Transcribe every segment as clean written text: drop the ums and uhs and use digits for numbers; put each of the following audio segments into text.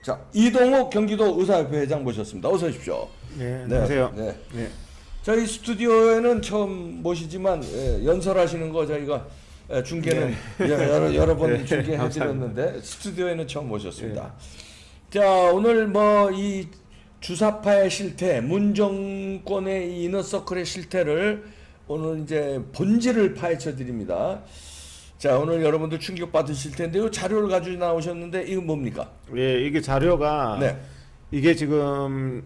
자, 이동욱 경기도 의사협회 회장 모셨습니다. 어서 오십시오. 네, 안녕하세요. 네. 네. 저희 스튜디오에는 처음 모시지만 연설하시는 거 저희가 중계는 여러 번 네, 중계해드렸는데 스튜디오에는 처음 모셨습니다. 자, 오늘 뭐 이 주사파의 실태, 문정권의 이 이너서클의 실태를 오늘 이제 본질을 파헤쳐 드립니다. 자, 오늘 여러분들 충격 받으실 텐데요. 자료를 가지고 나오셨는데 이거 뭡니까? 예, 이게 자료가 네. 이게 지금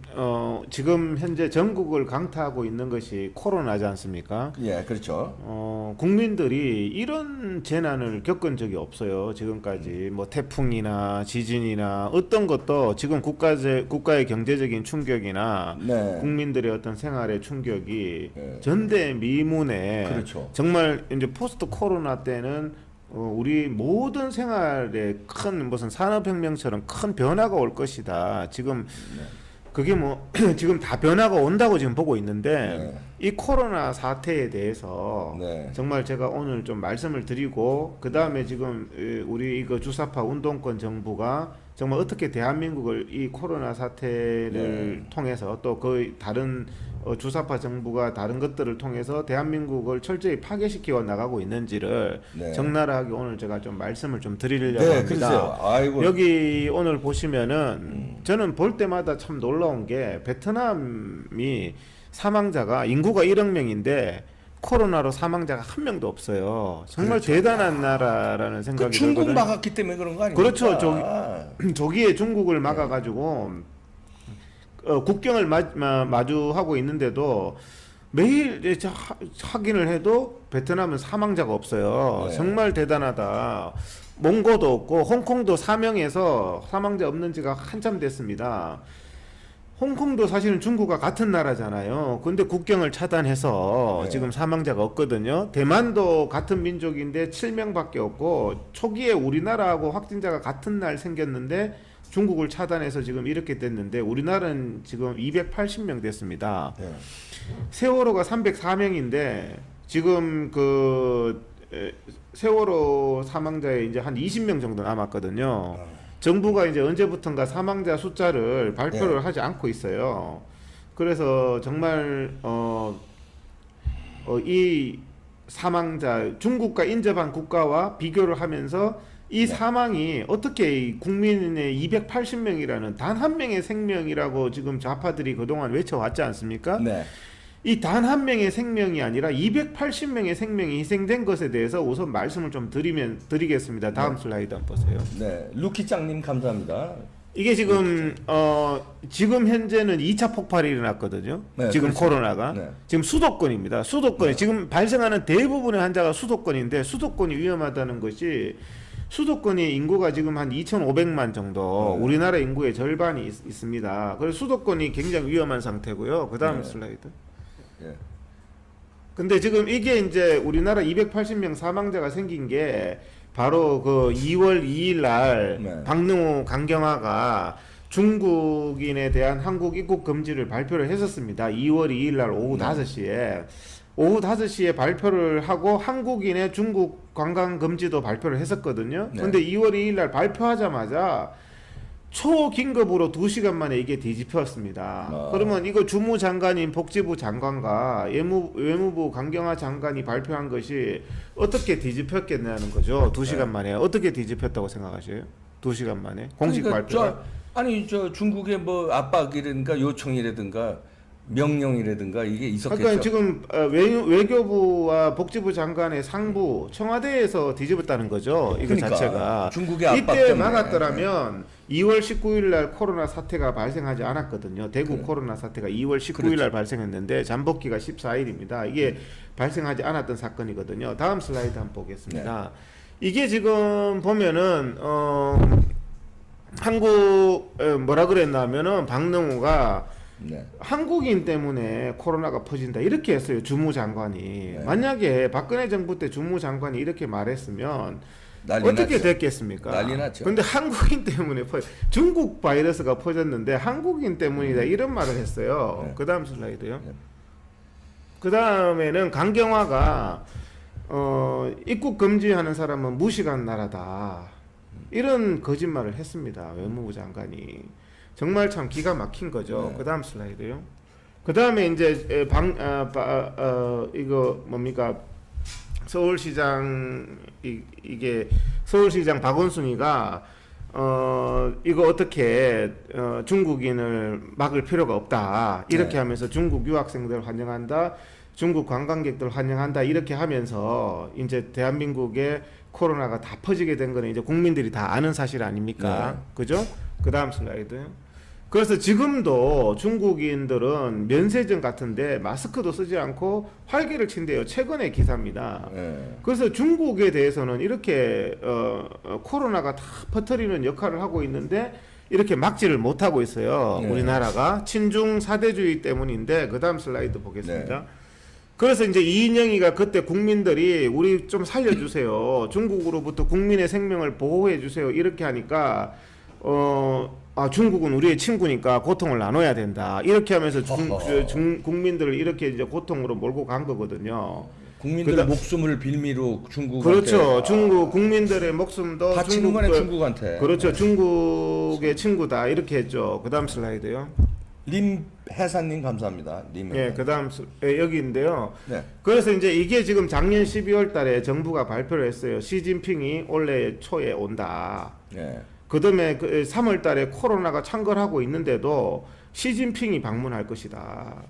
지금 현재 전국을 강타하고 있는 것이 코로나지 않습니까? 예, 그렇죠. 국민들이 이런 재난을 겪은 적이 없어요. 지금까지 뭐 태풍이나 지진이나 어떤 것도 지금 국가의 경제적인 충격이나 네. 국민들의 어떤 생활의 충격이 네. 전대미문에 그렇죠. 정말 이제 포스트 코로나 때는 우리 모든 생활에 큰 무슨 산업혁명처럼 큰 변화가 올 것이다. 지금 그게 뭐 지금 다 변화가 온다고 지금 보고 있는데 이 코로나 사태에 대해서 정말 제가 오늘 좀 말씀을 드리고 그 다음에 지금 우리 이거 주사파 운동권 정부가 정말 어떻게 대한민국을 이 코로나 사태를 통해서 또 그 다른 주사파 정부가 다른 것들을 통해서 대한민국을 철저히 파괴시키어 나가고 있는지를 적나라하게 오늘 제가 좀 말씀을 좀 드리려고 합니다. 여기 오늘 보시면은 저는 볼 때마다 참 놀라운 게 베트남이 사망자가 인구가 1억 명인데 코로나로 사망자가 한 명도 없어요. 정말 그렇죠. 대단한 나라라는 생각이 중국 들거든요. 막았기 때문에 그런 거 아닙니까? 그렇죠. 저기에 중국을 막아가지고 국경을 마주하고 있는데도 매일 확인을 해도 베트남은 사망자가 없어요. 정말 대단하다. 몽고도 없고 홍콩도 사명에서 사망자 없는 지가 한참 됐습니다. 홍콩도 사실은 중국과 같은 나라잖아요. 근데 국경을 차단해서 지금 사망자가 없거든요. 대만도 같은 민족인데 7명밖에 없고 초기에 우리나라하고 확진자가 같은 날 생겼는데 중국을 차단해서 지금 이렇게 됐는데 우리나라는 지금 280명 됐습니다. 세월호가 304명인데 지금 그 세월호 사망자에 이제 한 20명 정도 남았거든요. 정부가 이제 언제부턴가 사망자 숫자를 발표를 하지 않고 있어요. 그래서 정말 이 사망자 중국과 인접한 국가와 비교를 하면서 이 사망이 어떻게 국민의 280명이라는 단 한 명의 생명이라고 지금 좌파들이 그동안 외쳐왔지 않습니까? 이 단 한 명의 생명이 아니라 280명의 생명이 희생된 것에 대해서 우선 말씀을 좀 드리겠습니다. 다음 슬라이드 한번 보세요. 네, 루키짱님 감사합니다. 이게 지금 지금 현재는 2차 폭발이 일어났거든요. 지금 그렇죠. 코로나가 지금 수도권입니다. 수도권이 지금 발생하는 대부분의 환자가 수도권인데 수도권이 위험하다는 것이 수도권이 인구가 지금 한 2,500만 정도 우리나라 인구의 절반이 있습니다. 그래서 수도권이 굉장히 위험한 상태고요. 그 다음 슬라이드. 근데 지금 이게 이제 우리나라 280명 사망자가 생긴 게 바로 그 2월 2일 날 박능호 강경화가 중국인에 대한 한국 입국 금지를 발표를 했었습니다. 2월 2일 날 오후 5시에 오후 5시에 발표를 하고 한국인의 중국 관광 금지도 발표를 했었거든요. 근데 2월 2일 날 발표하자마자 초긴급으로 2시간 만에 이게 뒤집혔습니다. 그러면 이거 주무장관인 복지부 장관과 외무부 강경화 장관이 발표한 것이 어떻게 뒤집혔겠냐는 거죠. 2시간 만에. 어떻게 뒤집혔다고 생각하세요? 2시간 만에 공식 발표. 저 중국의 뭐 압박이라든가 요청이라든가 명령이라든가 이게 있었겠죠. 그러니까 지금 외교부와 복지부 장관의 상부 청와대에서 뒤집었다는 거죠. 이거 그러니까, 자체가 중국의 압박 이때 때문에. 막았더라면 2월 19일 날 코로나 사태가 발생하지 않았거든요. 대구 코로나 사태가 2월 19일 날 발생했는데 잠복기가 14일입니다. 이게 발생하지 않았던 사건이거든요. 다음 슬라이드 한번 보겠습니다. 이게 지금 보면은 한국 뭐라 그랬냐면은 박능호가 한국인 때문에 코로나가 퍼진다 이렇게 했어요. 주무장관이. 만약에 박근혜 정부 때 주무장관이 이렇게 말했으면 어떻게 됐겠습니까? 난리 났죠. 근데 한국인 때문에 중국 바이러스가 퍼졌는데 한국인 때문이다 이런 말을 했어요. 그 다음 슬라이드요. 그 다음에는 강경화가 입국 금지하는 사람은 무식한 나라다. 이런 거짓말을 했습니다. 외무부 장관이. 정말 참 기가 막힌 거죠. 네. 그 다음 슬라이드요. 그 다음에 이제 이거 뭡니까? 서울시장 이게 서울시장 박원순이가 이거 어떻게 중국인을 막을 필요가 없다 이렇게 네. 하면서 중국 유학생들 환영한다, 중국 관광객들 환영한다 이렇게 하면서 이제 대한민국에 코로나가 다 퍼지게 된 거는 이제 국민들이 다 아는 사실 아닙니까? 네. 그죠? 그 다음 슬라이드. 그래서 지금도 중국인들은 면세점 같은데 마스크도 쓰지 않고 활기를 친대요. 최근의 기사입니다. 네. 그래서 중국에 대해서는 이렇게 코로나가 다 퍼뜨리는 역할을 하고 있는데 이렇게 막지를 못하고 있어요. 네. 우리나라가 친중 사대주의 때문인데 그 다음 슬라이드 보겠습니다. 네. 그래서 이제 이인영이가 그때 국민들이 우리 좀 살려주세요. 중국으로부터 국민의 생명을 보호해주세요. 이렇게 하니까 중국은 우리의 친구니까 고통을 나눠야 된다. 이렇게 하면서 국민들을 이렇게 이제 고통으로 몰고 간 거거든요. 국민들의 목숨을 빌미로 중국한테 그렇죠. 중국 국민들의 목숨도 바치는 거네 중국한테. 그렇죠. 중국의 친구다 이렇게 했죠. 그다음 슬라이드요. 림 해사님 감사합니다. 림. 예, 그다음 여기인데요. 네. 그래서 이제 이게 지금 작년 12월달에 정부가 발표를 했어요. 시진핑이 올해 초에 온다. 네. 그다음에 3월달에 코로나가 창궐하고 있는데도 시진핑이 방문할 것이다.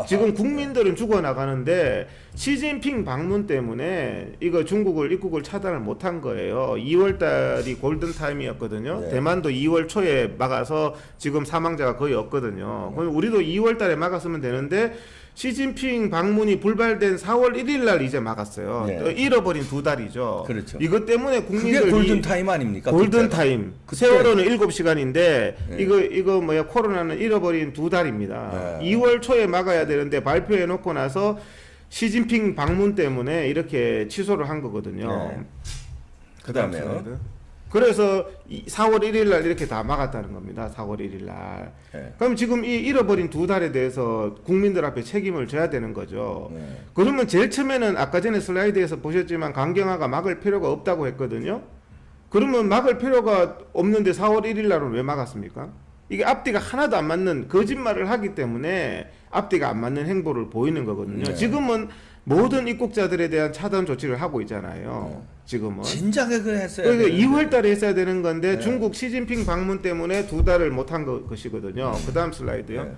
지금 국민들은 죽어나가는데 시진핑 방문 때문에 이거 중국을 입국을 차단을 못한 거예요. 2월달이 골든타임이었거든요. 네. 대만도 2월 초에 막아서 지금 사망자가 거의 없거든요. 그럼 우리도 2월달에 막았으면 되는데 시진핑 방문이 불발된 4월 1일 날 이제 막았어요. 네. 또 잃어버린 2달이죠. 그렇죠. 이것 때문에 국민들이 그게 골든타임 아닙니까? 골든타임. 그때. 세월호는 7시간인데 네. 이거 뭐야 코로나는 잃어버린 2달입니다. 네. 2월 초에 막아야 되는데 발표해 놓고 나서 시진핑 방문 때문에 이렇게 취소를 한 거거든요. 네. 그다음에요. 그래서 4월 1일 날 이렇게 다 막았다는 겁니다. 4월 1일 날. 네. 그럼 지금 이 잃어버린 2달에 대해서 국민들 앞에 책임을 져야 되는 거죠. 네. 그러면 제일 처음에는 아까 전에 슬라이드에서 보셨지만 강경화가 막을 필요가 없다고 했거든요. 그러면 막을 필요가 없는데 4월 1일 날은 왜 막았습니까? 이게 앞뒤가 하나도 안 맞는 거짓말을 하기 때문에 앞뒤가 안 맞는 행보를 보이는 거거든요. 네. 지금은 모든 입국자들에 대한 차단 조치를 하고 있잖아요. 지금은. 진작에 그 했어요. 그러니까 2월 달에 했어야 되는 건데 네. 중국 시진핑 방문 때문에 2달을 못한 것이거든요. 그 다음 슬라이드요. 네.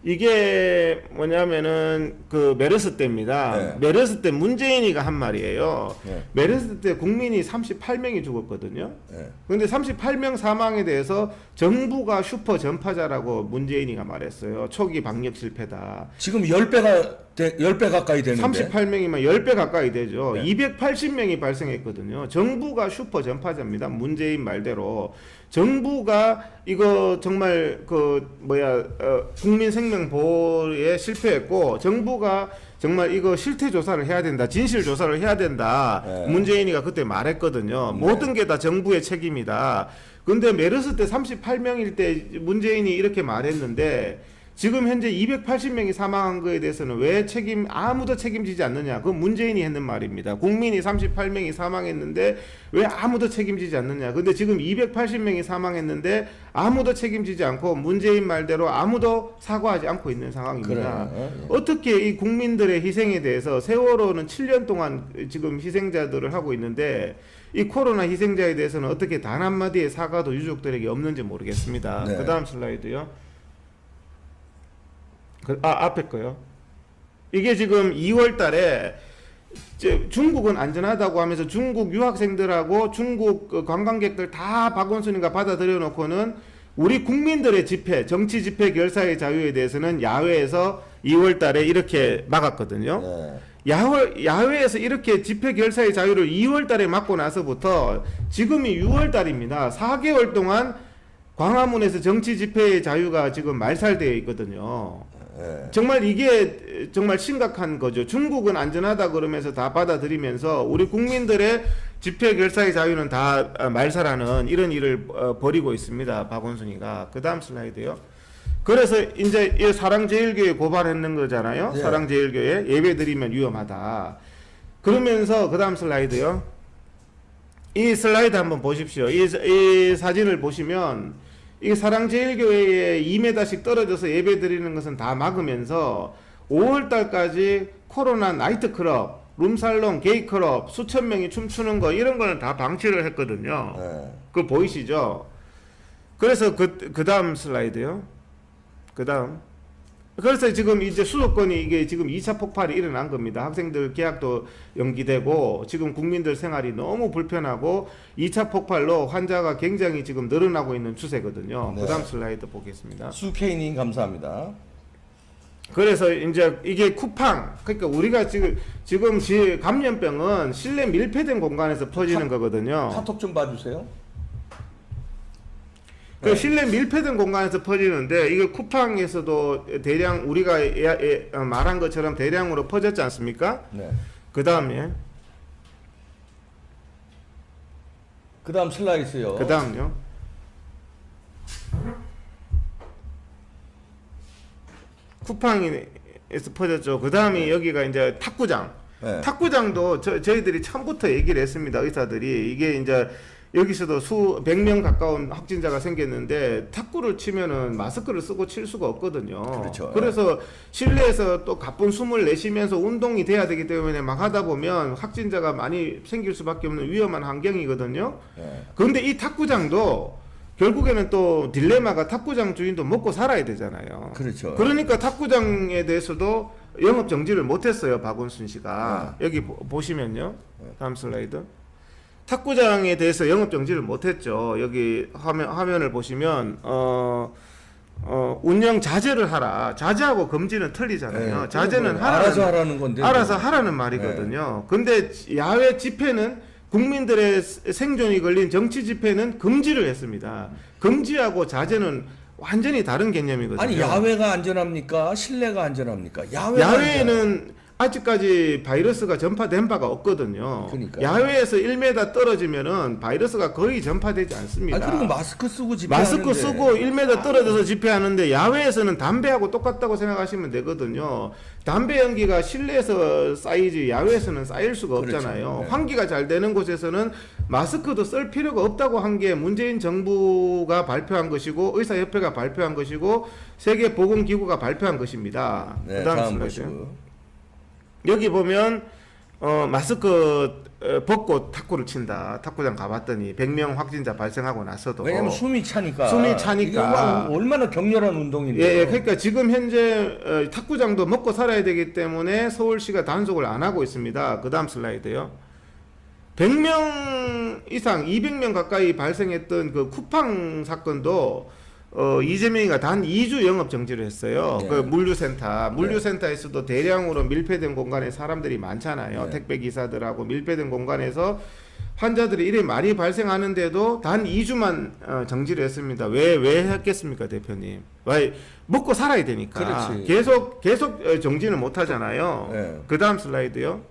이게 뭐냐면은 그 메르스 때입니다. 네. 메르스 때 문재인이가 한 말이에요. 네. 메르스 때 국민이 38명이 죽었거든요. 네. 그런데 38명 사망에 대해서 정부가 슈퍼 전파자라고 문재인이가 말했어요. 초기 방역 실패다. 지금 10배 가까이 되는데. 38명이면 10배 가까이 되죠. 네. 280명이 발생했거든요. 정부가 슈퍼 전파자입니다. 문재인 말대로. 정부가 이거 정말 국민 생명 보호에 실패했고 정부가 정말 이거 실태 조사를 해야 된다. 진실 조사를 해야 된다. 네. 문재인이가 그때 말했거든요. 네. 모든 게 다 정부의 책임이다. 근데 메르스 때 38명일 때 문재인이 이렇게 말했는데 지금 현재 280명이 사망한 거에 대해서는 왜 아무도 책임지지 않느냐? 그건 문재인이 했는 말입니다. 국민이 38명이 사망했는데 왜 아무도 책임지지 않느냐? 근데 지금 280명이 사망했는데 아무도 책임지지 않고 문재인 말대로 아무도 사과하지 않고 있는 상황입니다. 그래요. 어떻게 이 국민들의 희생에 대해서 세월호는 7년 동안 지금 희생자들을 하고 있는데 이 코로나 희생자에 대해서는 어떻게 단 한마디의 사과도 유족들에게 없는지 모르겠습니다. 네. 그 다음 슬라이드요. 앞에 거요. 이게 지금 2월 달에 중국은 안전하다고 하면서 중국 유학생들하고 중국 관광객들 다 박원순이가 받아들여 놓고는 우리 국민들의 집회, 정치 집회 결사의 자유에 대해서는 야외에서 2월 달에 이렇게 막았거든요. 네. 야외에서 이렇게 집회 결사의 자유를 2월 달에 막고 나서부터 지금이 6월 달입니다. 4개월 동안 광화문에서 정치 집회의 자유가 지금 말살되어 있거든요. 네. 정말 이게 정말 심각한 거죠. 중국은 안전하다 그러면서 다 받아들이면서 우리 국민들의 집회 결사의 자유는 다 말살하는 이런 일을 벌이고 있습니다. 박원순이가. 그 다음 슬라이드요. 그래서 이제 이 사랑제일교회 고발했는 거잖아요. 네. 사랑제일교회 예배 드리면 위험하다. 그러면서 그 다음 슬라이드요. 이 슬라이드 한번 보십시오. 이 사진을 보시면 이 사랑제일교회에 2m씩 떨어져서 예배 드리는 것은 다 막으면서 5월 달까지 코로나 나이트클럽, 룸살롱, 게이클럽 수천 명이 춤추는 거 이런 거는 다 방치를 했거든요. 네. 그거 보이시죠? 그래서 그 다음 슬라이드요. 그 다음. 그래서 지금 이제 수도권이 이게 지금 2차 폭발이 일어난 겁니다. 학생들 개학도 연기되고 지금 국민들 생활이 너무 불편하고 2차 폭발로 환자가 굉장히 지금 늘어나고 있는 추세거든요. 네. 그 다음 슬라이드 보겠습니다. 수케이님 감사합니다. 그래서 이제 이게 쿠팡, 그러니까 우리가 지금 감염병은 실내 밀폐된 공간에서 퍼지는 거거든요. 카톡 좀 봐주세요. 그 실내 밀폐된 공간에서 퍼지는데 이거 쿠팡에서도 대량 우리가 말한 것처럼 대량으로 퍼졌지 않습니까? 네. 그 다음에 그 다음 슬라이드요. 그 다음요. 쿠팡에서 퍼졌죠. 그 다음에 여기가 이제 탁구장. 네. 탁구장도 저희들이 처음부터 얘기를 했습니다. 의사들이 이게 이제 여기서도 수 100명 가까운 확진자가 생겼는데 탁구를 치면은 마스크를 쓰고 칠 수가 없거든요. 그렇죠. 그래서 실내에서 또 가쁜 숨을 내쉬면서 운동이 돼야 되기 때문에 막 하다 보면 확진자가 많이 생길 수밖에 없는 위험한 환경이거든요. 네. 그런데 이 탁구장도 결국에는 또 딜레마가 탁구장 주인도 먹고 살아야 되잖아요. 그렇죠. 그러니까 탁구장에 대해서도 영업 정지를 못했어요. 박원순 씨가. 여기 보시면요. 다음 슬라이드. 탁구장에 대해서 영업 정지를 못했죠. 여기 화면을 보시면 운영 자제를 하라. 자제하고 금지는 틀리잖아요. 네, 자제는 알아서 하라는 건데. 알아서 하라는 말이거든요. 근데 야외 집회는 국민들의 생존이 걸린 정치 집회는 금지를 했습니다. 금지하고 자제는 완전히 다른 개념이거든요. 아니 야외가 안전합니까? 실내가 안전합니까? 야외에는 아직까지 바이러스가 전파된 바가 없거든요. 그러니까요. 야외에서 1m 떨어지면은 바이러스가 거의 전파되지 않습니다. 아니 그리고 마스크 쓰고 집회하는데. 마스크 쓰고 1m 떨어져서 집회하는데 야외에서는 담배하고 똑같다고 생각하시면 되거든요. 담배 연기가 실내에서 쌓이지 야외에서는 쌓일 수가 없잖아요. 그렇죠. 네. 환기가 잘 되는 곳에서는 마스크도 쓸 필요가 없다고 한 게 문재인 정부가 발표한 것이고 의사협회가 발표한 것이고 세계보건기구가 발표한 것입니다. 네, 그다음 다음 슬라이드. 보시고. 여기 보면 마스크 벗고 탁구를 친다. 탁구장 가봤더니 100명 확진자 발생하고 나서도 왜냐면 숨이 차니까. 이게 얼마나 격렬한 운동인데. 예, 그러니까 지금 현재 탁구장도 먹고 살아야 되기 때문에 서울시가 단속을 안 하고 있습니다. 그 다음 슬라이드요. 100명 이상 200명 가까이 발생했던 그 쿠팡 사건도 이재명이가 단 2주 영업 정지를 했어요. 네. 그 물류센터에서도 대량으로 밀폐된 공간에 사람들이 많잖아요. 네. 택배 기사들하고 밀폐된 공간에서 환자들이 이래 많이 발생하는데도 단 2주만 정지를 했습니다. 왜 했겠습니까, 대표님? 왜 먹고 살아야 되니까. 그렇지. 계속 정지는 못 하잖아요. 네. 그다음 슬라이드요.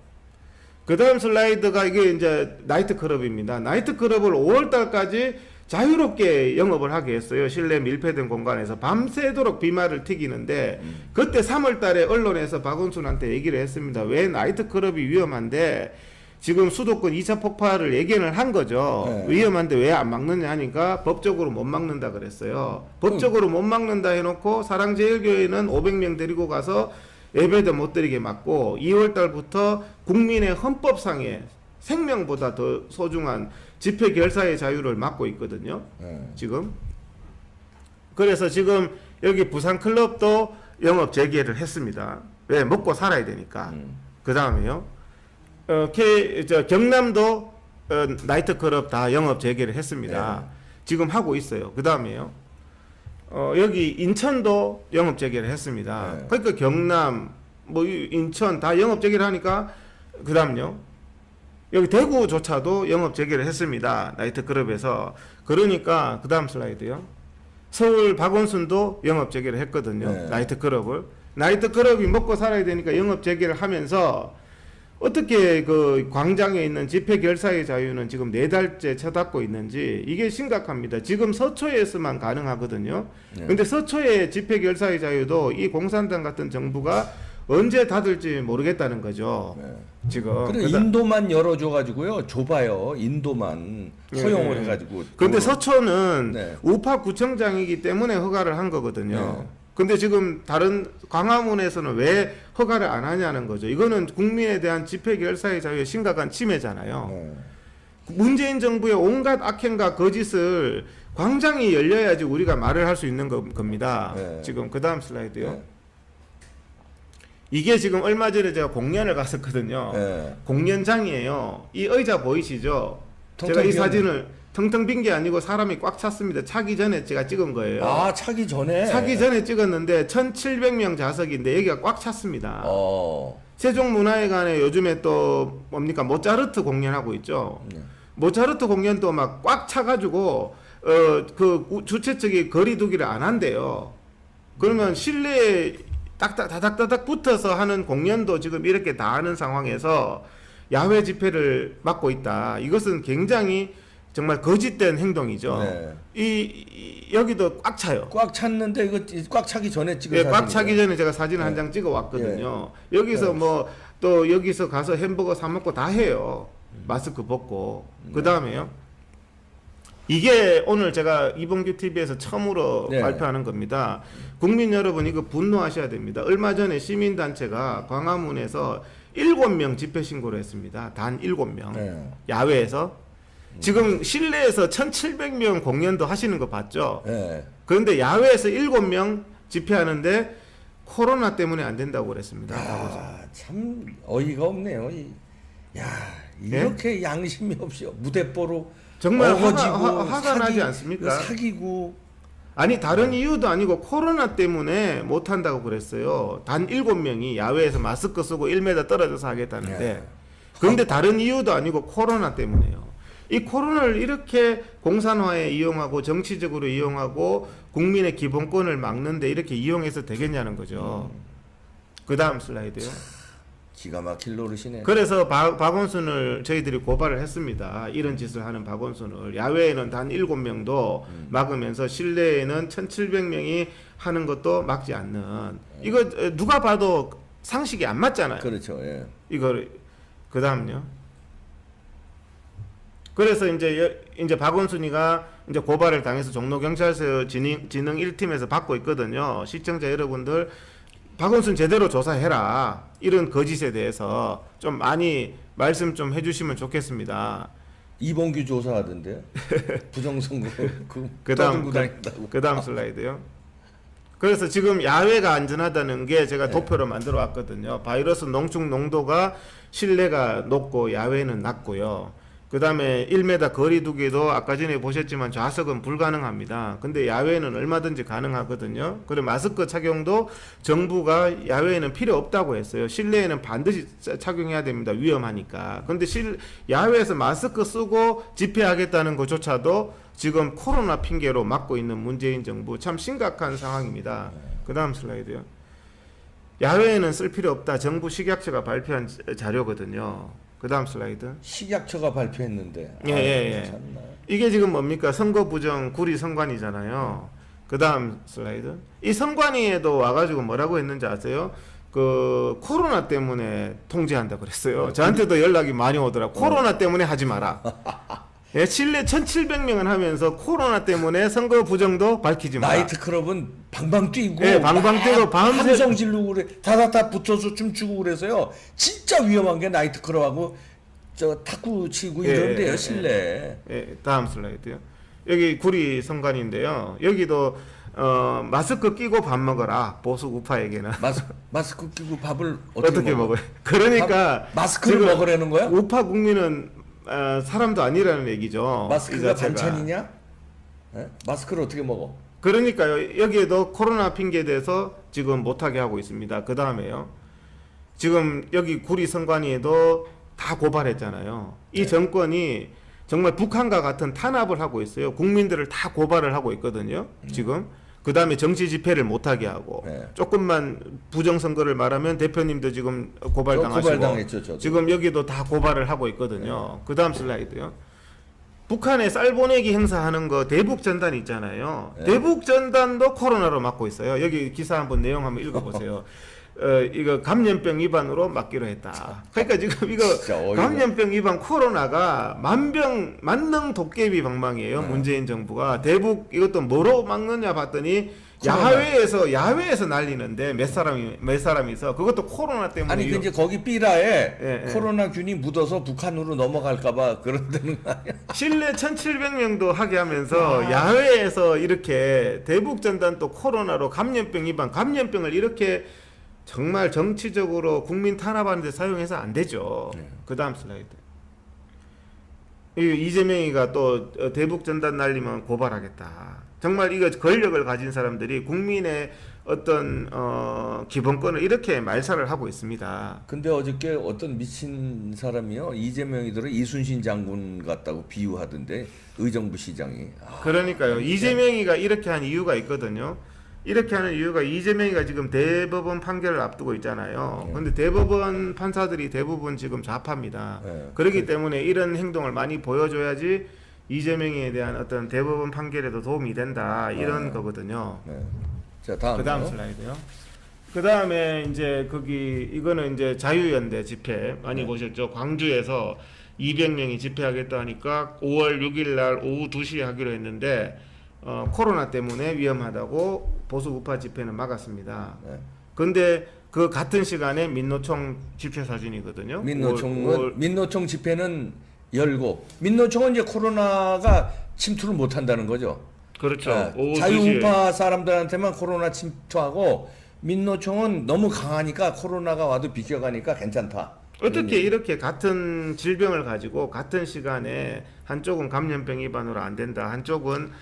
그다음 슬라이드가 이게 이제 나이트클럽입니다. 나이트클럽을 5월 달까지 자유롭게 영업을 하게 했어요. 실내 밀폐된 공간에서 밤새도록 비말을 튀기는데 그때 3월 달에 언론에서 박원순한테 얘기를 했습니다. 왜 나이트클럽이 위험한데 지금 수도권 2차 폭발을 예견을 한 거죠. 네. 위험한데 왜 안 막느냐 하니까 법적으로 못 막는다 그랬어요. 법적으로 못 막는다 해놓고 사랑제일교회는 500명 데리고 가서 예배도 못 드리게 막고 2월 달부터 국민의 헌법상의 생명보다 더 소중한 집회 결사의 자유를 막고 있거든요. 지금. 그래서 지금 여기 부산 클럽도 영업 재개를 했습니다. 왜? 먹고 살아야 되니까. 그 다음에요. 경남도 나이트 클럽 다 영업 재개를 했습니다. 네. 지금 하고 있어요. 그 다음에요. 여기 인천도 영업 재개를 했습니다. 네. 그러니까 경남, 뭐 인천 다 영업 재개를 하니까 그 다음요. 여기 대구조차도 영업 재개를 했습니다. 나이트클럽에서. 그러니까 그 다음 슬라이드요. 서울 박원순도 영업 재개를 했거든요. 네. 나이트클럽을. 나이트클럽이 먹고 살아야 되니까 영업 재개를 하면서 어떻게 그 광장에 있는 집회 결사의 자유는 지금 4달째 쳐닫고 있는지 이게 심각합니다. 지금 서초에서만 가능하거든요. 근데 서초의 집회 결사의 자유도 이 공산당 같은 정부가 언제 닫을지 모르겠다는 거죠. 네. 지금. 그래 인도만 열어줘가지고요. 좁아요. 인도만 허용을 예. 해가지고. 근데 서초는 네. 우파 구청장이기 때문에 허가를 한 거거든요. 네. 근데 지금 다른 광화문에서는 왜 허가를 안 하냐는 거죠. 이거는 국민에 대한 집회 결사의 자유의 심각한 침해잖아요. 네. 문재인 정부의 온갖 악행과 거짓을 광장이 열려야지 우리가 말을 할 수 있는 겁니다. 네. 지금 그 다음 슬라이드요. 네. 이게 지금 얼마 전에 제가 공연을 갔었거든요. 네. 공연장이에요. 이 의자 보이시죠? 제가 이 사진을 텅텅 빈 게 아니고 사람이 꽉 찼습니다. 차기 전에 제가 찍은 거예요. 아 차기 전에. 차기 전에 찍었는데 1,700명 좌석인데 여기가 꽉 찼습니다. 어. 세종문화회관에 요즘에 또 뭡니까 모차르트 공연하고 있죠. 네. 모차르트 공연도 막 꽉 차가지고 그 주최 측이 거리두기를 안 한대요. 그러면 실내에 다닥다닥 붙어서 하는 공연도 지금 이렇게 다 하는 상황에서 야외 집회를 막고 있다. 이것은 굉장히 정말 거짓된 행동이죠. 네. 여기도 꽉 차요. 꽉 찼는데 이거 꽉 차기 전에 찍은 예, 사진. 꽉 차기 전에 제가 사진 한 장 찍어 왔거든요. 여기서 네. 뭐 또 여기서 가서 햄버거 사 먹고 다 해요. 마스크 벗고. 그 다음에요. 이게 오늘 제가 이봉규 TV에서 처음으로 네. 발표하는 겁니다. 국민 여러분 이거 분노하셔야 됩니다. 얼마 전에 시민단체가 광화문에서 7명 집회 신고를 했습니다. 단 7명. 네. 야외에서. 지금 실내에서 1,700명 공연도 하시는 거 봤죠? 네. 그런데 야외에서 7명 집회하는데 코로나 때문에 안 된다고 그랬습니다. 아, 참 어이가 없네요. 야, 이렇게 양심이 없이 무대뽀로 정말 어거지고 화가 나지 않습니까? 사기고. 아니 다른 이유도 아니고 코로나 때문에 못 한다고 그랬어요. 단 7명이 야외에서 마스크 쓰고 1m 떨어져서 하겠다는데. 네. 그런데 다른 이유도 아니고 코로나 때문에요. 이 코로나를 이렇게 공산화에 이용하고 정치적으로 이용하고 국민의 기본권을 막는데 이렇게 이용해서 되겠냐는 거죠. 그 다음 슬라이드요. 기가 막힐 노릇이네. 그래서 박원순을 저희들이 고발을 했습니다. 이런 짓을 하는 박원순을. 야외에는 단 7명도 막으면서 실내에는 1,700명이 하는 것도 막지 않는. 이거 누가 봐도 상식이 안 맞잖아요. 그렇죠. 예. 이걸 그 다음요. 그래서 이제 박원순이가 이제 고발을 당해서 종로경찰서 지능 1팀에서 받고 있거든요. 시청자 여러분들 박원순 제대로 조사해라. 이런 거짓에 대해서 좀 많이 말씀 좀 해주시면 좋겠습니다. 이봉규 조사하던데 부정선거 그다음 다닌다고. 그다음 슬라이드요. 그래서 지금 야외가 안전하다는 게 제가 도표로 만들어 왔거든요. 바이러스 농축 농도가 실내가 높고 야외는 낮고요. 그 다음에 1m 거리 두기도 아까 전에 보셨지만 좌석은 불가능합니다. 근데 야외는 얼마든지 가능하거든요. 그리고 마스크 착용도 정부가 야외에는 필요 없다고 했어요. 실내에는 반드시 착용해야 됩니다. 위험하니까. 근데 야외에서 마스크 쓰고 집회하겠다는 것조차도 지금 코로나 핑계로 막고 있는 문재인 정부 참 심각한 상황입니다. 그 다음 슬라이드요. 야외에는 쓸 필요 없다. 정부 식약처가 발표한 자료거든요. 그 다음 슬라이드. 식약처가 발표했는데. 예. 참나. 이게 지금 뭡니까? 선거 부정 구리 선관위잖아요. 그 다음 슬라이드. 이 선관위에도 와가지고 뭐라고 했는지 아세요? 그 코로나 때문에 통제한다 그랬어요. 저한테도 연락이 많이 오더라고. 코로나 때문에 하지 마라. 예, 실내 1,700명은 하면서 코로나 때문에 선거 부정도 밝히지 마라. 나이트클럽은 방방 뛰고, 예, 방방 뛰고 밤새 함성 지르고 그래, 다다다 붙어서 춤추고 그래서요. 진짜 위험한 게 나이트클럽하고 저 탁구 치고 이런데요, 실내. 예, 다음 슬라이드요. 여기 구리 선관인데요. 여기도 마스크 끼고 밥 먹어라. 보수 우파에게는. 마스크 끼고 밥을 어떻게 먹어요? 그러니까 마스크를 먹으라는 거야? 우파 국민은 사람도 아니라는 얘기죠. 마스크가 반찬이냐? 에? 마스크를 어떻게 먹어? 그러니까요. 여기에도 코로나 핑계에 대해서 지금 못하게 하고 있습니다. 그 다음에요. 지금 여기 구리 선관위에도 다 고발했잖아요. 이 정권이 정말 북한과 같은 탄압을 하고 있어요. 국민들을 다 고발을 하고 있거든요. 지금. 그 다음에 정치 집회를 못하게 하고 조금만 부정선거를 말하면 대표님도 지금 고발당하시고 고발당했죠, 저도. 지금 여기도 다 고발을 하고 있거든요. 그 다음 슬라이드요. 북한에 쌀 보내기 행사하는 거 대북전단 있잖아요. 대북전단도 코로나로 막고 있어요. 여기 기사 한번 내용 한번 읽어보세요. 이거 감염병 위반으로 막기로 했다. 그러니까 지금 이거 진짜 어이가. 감염병 위반 코로나가 만능 도깨비 방망이에요. 문재인 정부가 대북 이것도 뭐로 막느냐 봤더니 야외에서 날리는데 몇 사람이서 그것도 코로나 때문에. 아니 이제 거기 삐라에 예, 예. 코로나 균이 묻어서 북한으로 넘어갈까봐 그런다는 거 아니야? 실내 1,700명도 하게 하면서 야외에서 이렇게 대북 전단 또 코로나로 감염병 위반, 감염병을 이렇게 정말 정치적으로 국민 탄압하는 데 사용해서 안 되죠. 그 다음 슬라이드. 이재명이가 또 대북 전단 날리면 고발하겠다. 정말 이거 권력을 가진 사람들이 국민의 어떤 기본권을 이렇게 말살을 하고 있습니다. 근데 어저께 어떤 미친 사람이요 이재명이들을 이순신 장군 같다고 비유하던데 의정부 시장이. 그러니까요. 이재명이가 이렇게 한 이유가 있거든요. 이렇게 하는 이유가 이재명이가 지금 대법원 판결을 앞두고 있잖아요. 그런데 대법원 판사들이 대부분 지금 좌파입니다. 그렇기 때문에 이런 행동을 많이 보여줘야지 이재명에 대한 어떤 대법원 판결에도 도움이 된다 이런 거거든요. 자 그 다음 슬라이드요. 그 다음에 이제 이거는 이제 자유연대 집회 많이 보셨죠? 광주에서 200명이 집회하겠다 하니까 5월 6일 날 오후 2시에 하기로 했는데 코로나 때문에 위험하다고 보수 우파 집회는 막았습니다. 근데 그 같은 시간에 민노총 집회 사진이거든요. 민노총 집회는 열고 민노총은 이제 코로나가 침투를 못 한다는 거죠. 그렇죠. 자유우파 사람들한테만 코로나 침투하고 민노총은 너무 강하니까 코로나가 와도 비껴가니까 괜찮다. 어떻게 이렇게 같은 질병을 가지고 같은 시간에 한쪽은 감염병 위반으로 안 된다, 한쪽은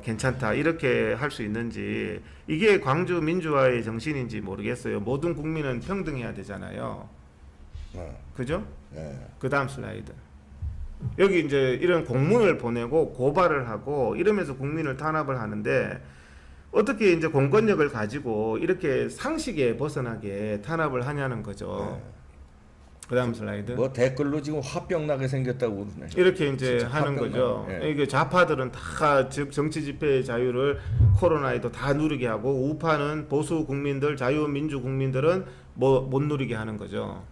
괜찮다 이렇게 할 수 있는지, 이게 광주 민주화의 정신인지 모르겠어요. 모든 국민은 평등해야 되잖아요. 그죠? 그 다음 슬라이드. 여기 이제 이런 공문을 보내고 고발을 하고 이러면서 국민을 탄압을 하는데, 어떻게 이제 공권력을 가지고 이렇게 상식에 벗어나게 탄압을 하냐는 거죠. 그 다음 슬라이드. 뭐 댓글로 지금 화병 나게 생겼다고 그러네. 이렇게 이제 하는 거죠. 이게 좌파들은 다 정치 집회의 자유를 코로나에도 다 누리게 하고, 우파는 보수 국민들, 자유민주 국민들은 뭐 못 누리게 하는 거죠.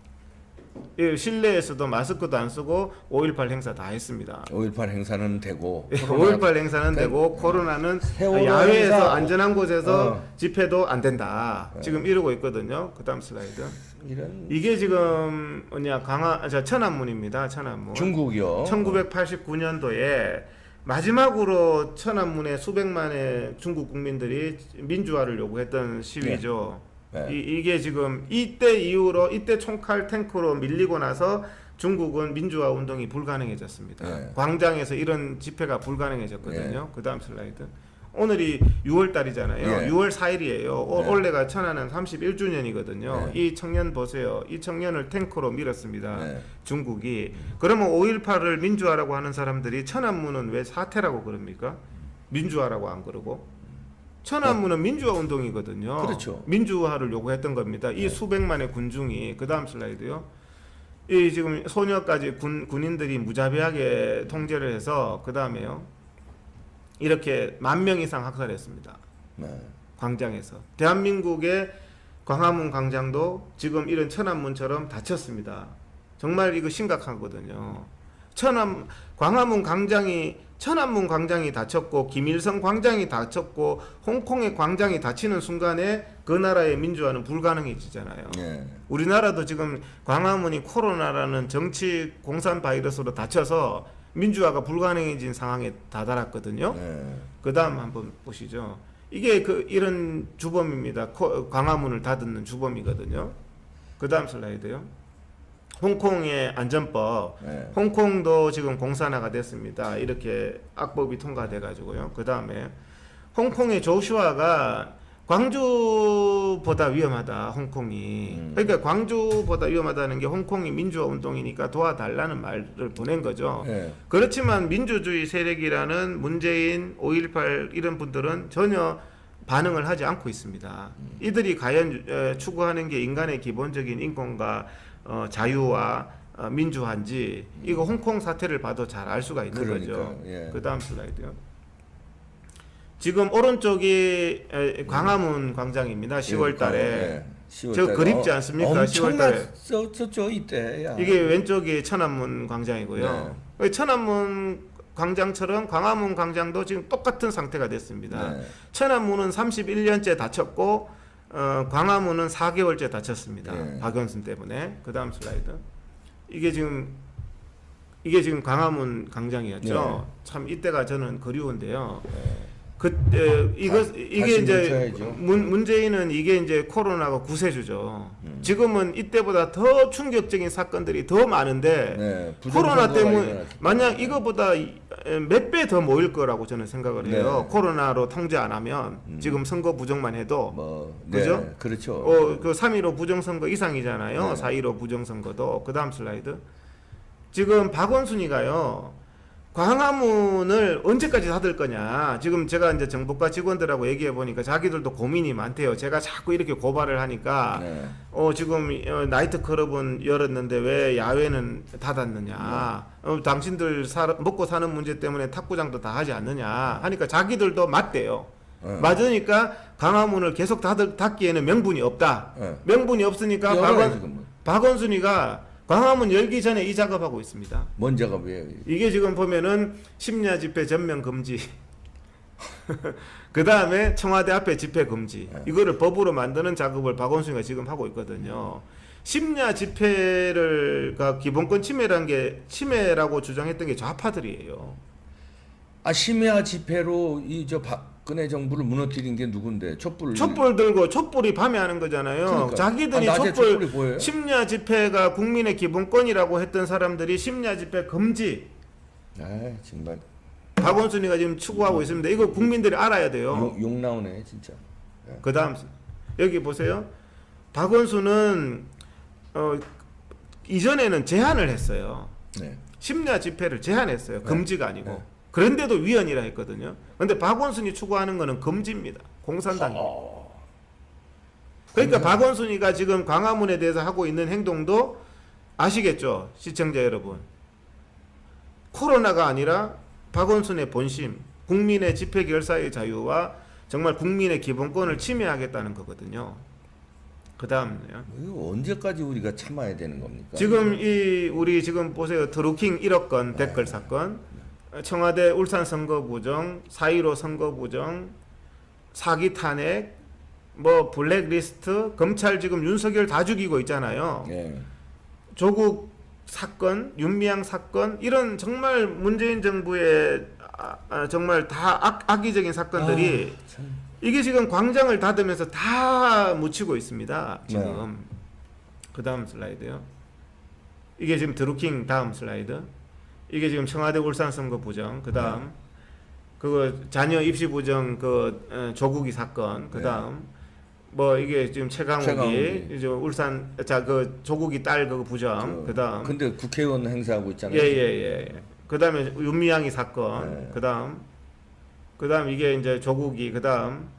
실내에서도 마스크도 안 쓰고 5.18 행사 다 했습니다. 5.18 행사는 되고 5.18 행사는 되고 코로나는 야외에서 행사, 안전한 곳에서 집회도 안 된다. 지금 이러고 있거든요. 그 다음 슬라이드. 이게 지금 천안문입니다. 천안문. 중국이요. 1989년도에 마지막으로 천안문에 수백만의 중국 국민들이 민주화를 요구했던 시위죠. 이게 지금 이때 이후로, 이때 총칼 탱크로 밀리고 나서 중국은 민주화 운동이 불가능해졌습니다. 광장에서 이런 집회가 불가능해졌거든요. 그 다음 슬라이드. 오늘이 6월 달이잖아요. 6월 4일이에요. 올해가 천안은 31주년이거든요. 이 청년 보세요. 이 청년을 탱크로 밀었습니다. 중국이. 그러면 5.18을 민주화라고 하는 사람들이 천안문은 왜 사태라고 그럽니까? 민주화라고 안 그러고? 천안문은 민주화 운동이거든요. 그렇죠. 민주화를 요구했던 겁니다. 이 수백만의 군중이. 그 다음 슬라이드요. 이 지금 소녀까지 군인들이 무자비하게 통제를 해서, 그 다음에요, 이렇게 10,000명 이상 학살했습니다. 광장에서. 대한민국의 광화문 광장도 지금 이런 천안문처럼 다쳤습니다. 정말 이거 심각하거든요. 광화문 광장이, 천안문 광장이 다쳤고, 김일성 광장이 다쳤고, 홍콩의 광장이 다치는 순간에 그 나라의 민주화는 불가능해지잖아요. 우리나라도 지금 광화문이 코로나라는 정치 공산 바이러스로 다쳐서 민주화가 불가능해진 상황에 다다랐거든요. 그 다음 한번 보시죠. 이게 이런 주범입니다. 광화문을 닫는 주범이거든요. 그 다음 슬라이드요. 홍콩의 안전법, 홍콩도 지금 공산화가 됐습니다. 이렇게 악법이 통과돼 가지고요. 그 다음에 홍콩의 조슈아가 광주보다 위험하다, 홍콩이. 그러니까 광주보다 위험하다는 게 홍콩이 민주화 운동이니까 도와달라는 말을 보낸 거죠. 그렇지만 민주주의 세력이라는 문재인, 5.18 이런 분들은 전혀 반응을 하지 않고 있습니다. 이들이 과연 추구하는 게 인간의 기본적인 인권과 자유와 민주화인지, 이거 홍콩 사태를 봐도 잘 알 수가 있는 거죠. 그 다음 슬라이드요. 지금 오른쪽이 광화문 광장입니다. 10월 달에. 10월 저 달에. 그립지 않습니까? 10월 달에. 엄청났었죠 이때. 야. 이게 왼쪽이 천안문 광장이고요. 천안문 광장처럼 광화문 광장도 지금 똑같은 상태가 됐습니다. 네. 천안문은 31년째 닫혔고 광화문은 4개월째 닫혔습니다. 네. 박원순 때문에. 그 다음 슬라이드. 이게 지금 광화문 광장이었죠. 네. 참 이때가 저는 그리운데요. 네. 그때 이게 다시 이제 뭉쳐야죠. 문재인은 이게 이제 코로나가 구세주죠. 지금은 이때보다 더 충격적인 사건들이 더 많은데 네, 코로나 때문에 일어났기 만약 때문에. 이거보다 몇 배 더 모일 거라고 저는 생각을 해요. 네. 코로나로 통제 안 하면 지금 선거 부정만 해도 뭐, 그죠? 네, 그렇죠. 그 3.15 부정선거 이상이잖아요. 네. 4.15 부정선거도. 그 다음 슬라이드. 지금 박원순이가요. 광화문을 언제까지 닫을 거냐. 지금 제가 이제 정보과 직원들하고 얘기해 보니까 자기들도 고민이 많대요. 제가 자꾸 이렇게 고발을 하니까 네. 지금 나이트 클럽은 열었는데 왜 야외는 닫았느냐. 당신들 먹고 사는 문제 때문에 탁구장도 다 하지 않느냐 하니까 자기들도 맞대요. 맞으니까 광화문을 계속 닫기에는 명분이 없다. 네. 명분이 없으니까 열어야지, 그러면. 박원순이가 광화문 열기 전에 이 작업하고 있습니다. 뭔 작업이에요? 이게 지금 보면은 심야 집회 전면 금지. 그 다음에 청와대 앞에 집회 금지. 이거를 법으로 만드는 작업을 박원순이가 지금 하고 있거든요. 심야 집회가 기본권 침해라고 주장했던 게 좌파들이에요. 아 심야 집회로 이 저 박근혜 정부를 무너뜨린 게 누군데? 촛불 들고 촛불이 밤에 하는 거잖아요. 그러니까. 자기들이 낮에 촛불 촛불이 보여요? 심야 집회가 국민의 기본권이라고 했던 사람들이 심야 집회 금지. 아 정말 박원순이가 지금 추구하고 있습니다. 이거 국민들이 알아야 돼요. 욕 나오네 진짜. 그 다음 여기 보세요. 박원순은 이전에는 제한을 했어요. 네. 심야 집회를 제한했어요. 금지가 아니고. 네. 그런데도 위헌이라 했거든요. 근데 박원순이 추구하는 거는 금지입니다. 공산당이. 그러니까 박원순이가 지금 광화문에 대해서 하고 있는 행동도 아시겠죠? 시청자 여러분. 코로나가 아니라 박원순의 본심, 국민의 집회 결사의 자유와 정말 국민의 기본권을 침해하겠다는 거거든요. 그 다음은요. 이거 언제까지 우리가 참아야 되는 겁니까? 지금 우리 지금 보세요. 드루킹 1억 건 댓글 사건, 청와대 울산 선거 부정, 4.15 선거 부정, 사기 탄핵, 뭐 블랙리스트, 검찰 지금 윤석열 다 죽이고 있잖아요. 네. 조국 사건, 윤미향 사건, 이런 정말 문재인 정부의 정말 다 악의적인 사건들이 이게 지금 광장을 닫으면서 다 묻히고 있습니다. 지금. 네. 그 다음 슬라이드요. 이게 지금 드루킹 다음 슬라이드. 이게 지금 청와대 울산 선거 부정. 그 다음 그거 자녀 입시 부정 그 조국이 사건. 그 다음 뭐 이게 지금 최강욱이 이제 울산 그 조국이 딸 그거 부정. 그 다음 근데 국회의원 행사하고 있잖아요. 예. 그 다음에 윤미향이 사건. 네. 그 다음 이게 이제 조국이. 그 다음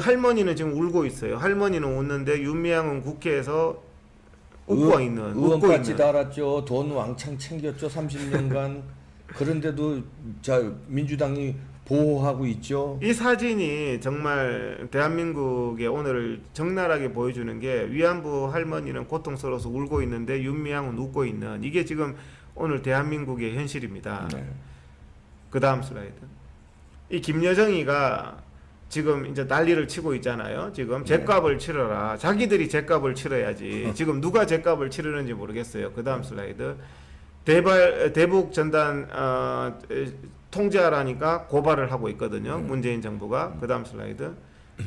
할머니는 지금 울고 있어요. 할머니는 웃는데 윤미향은 국회에서 웃고 있는. 의원까지 달았죠. 돈 왕창 챙겼죠. 30년간. 그런데도 자 민주당이 보호하고 있죠. 이 사진이 정말 대한민국의 오늘을 적나라하게 보여주는 게 위안부 할머니는 고통스러워서 울고 있는데 윤미향은 웃고 있는 이게 지금 오늘 대한민국의 현실입니다. 네. 그 다음 슬라이드. 이 김여정이가 지금 이제 난리를 치고 있잖아요. 지금 죗값을 치러라. 자기들이 죗값을 치러야지. 지금 누가 죗값을 치르는지 모르겠어요. 그 다음 슬라이드. 대북 전단 통제하라니까 고발을 하고 있거든요. 문재인 정부가. 그 다음 슬라이드.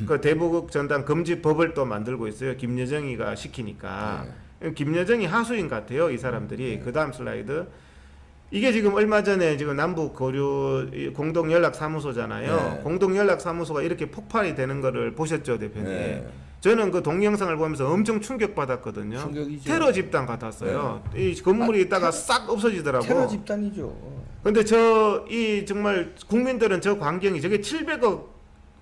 그 대북 전단 금지법을 또 만들고 있어요. 김여정이가 시키니까. 김여정이 하수인 같아요. 이 사람들이. 그 다음 슬라이드. 이게 지금 얼마 전에 지금 남북 교류 공동연락사무소잖아요. 네. 공동연락사무소가 이렇게 폭발이 되는 거를 보셨죠, 대표님? 네. 저는 그 동영상을 보면서 엄청 충격받았거든요. 충격이죠. 테러 집단 같았어요. 이 건물이 있다가 싹 없어지더라고. 테러 집단이죠. 근데 이 정말 국민들은 저 광경이 저게 700억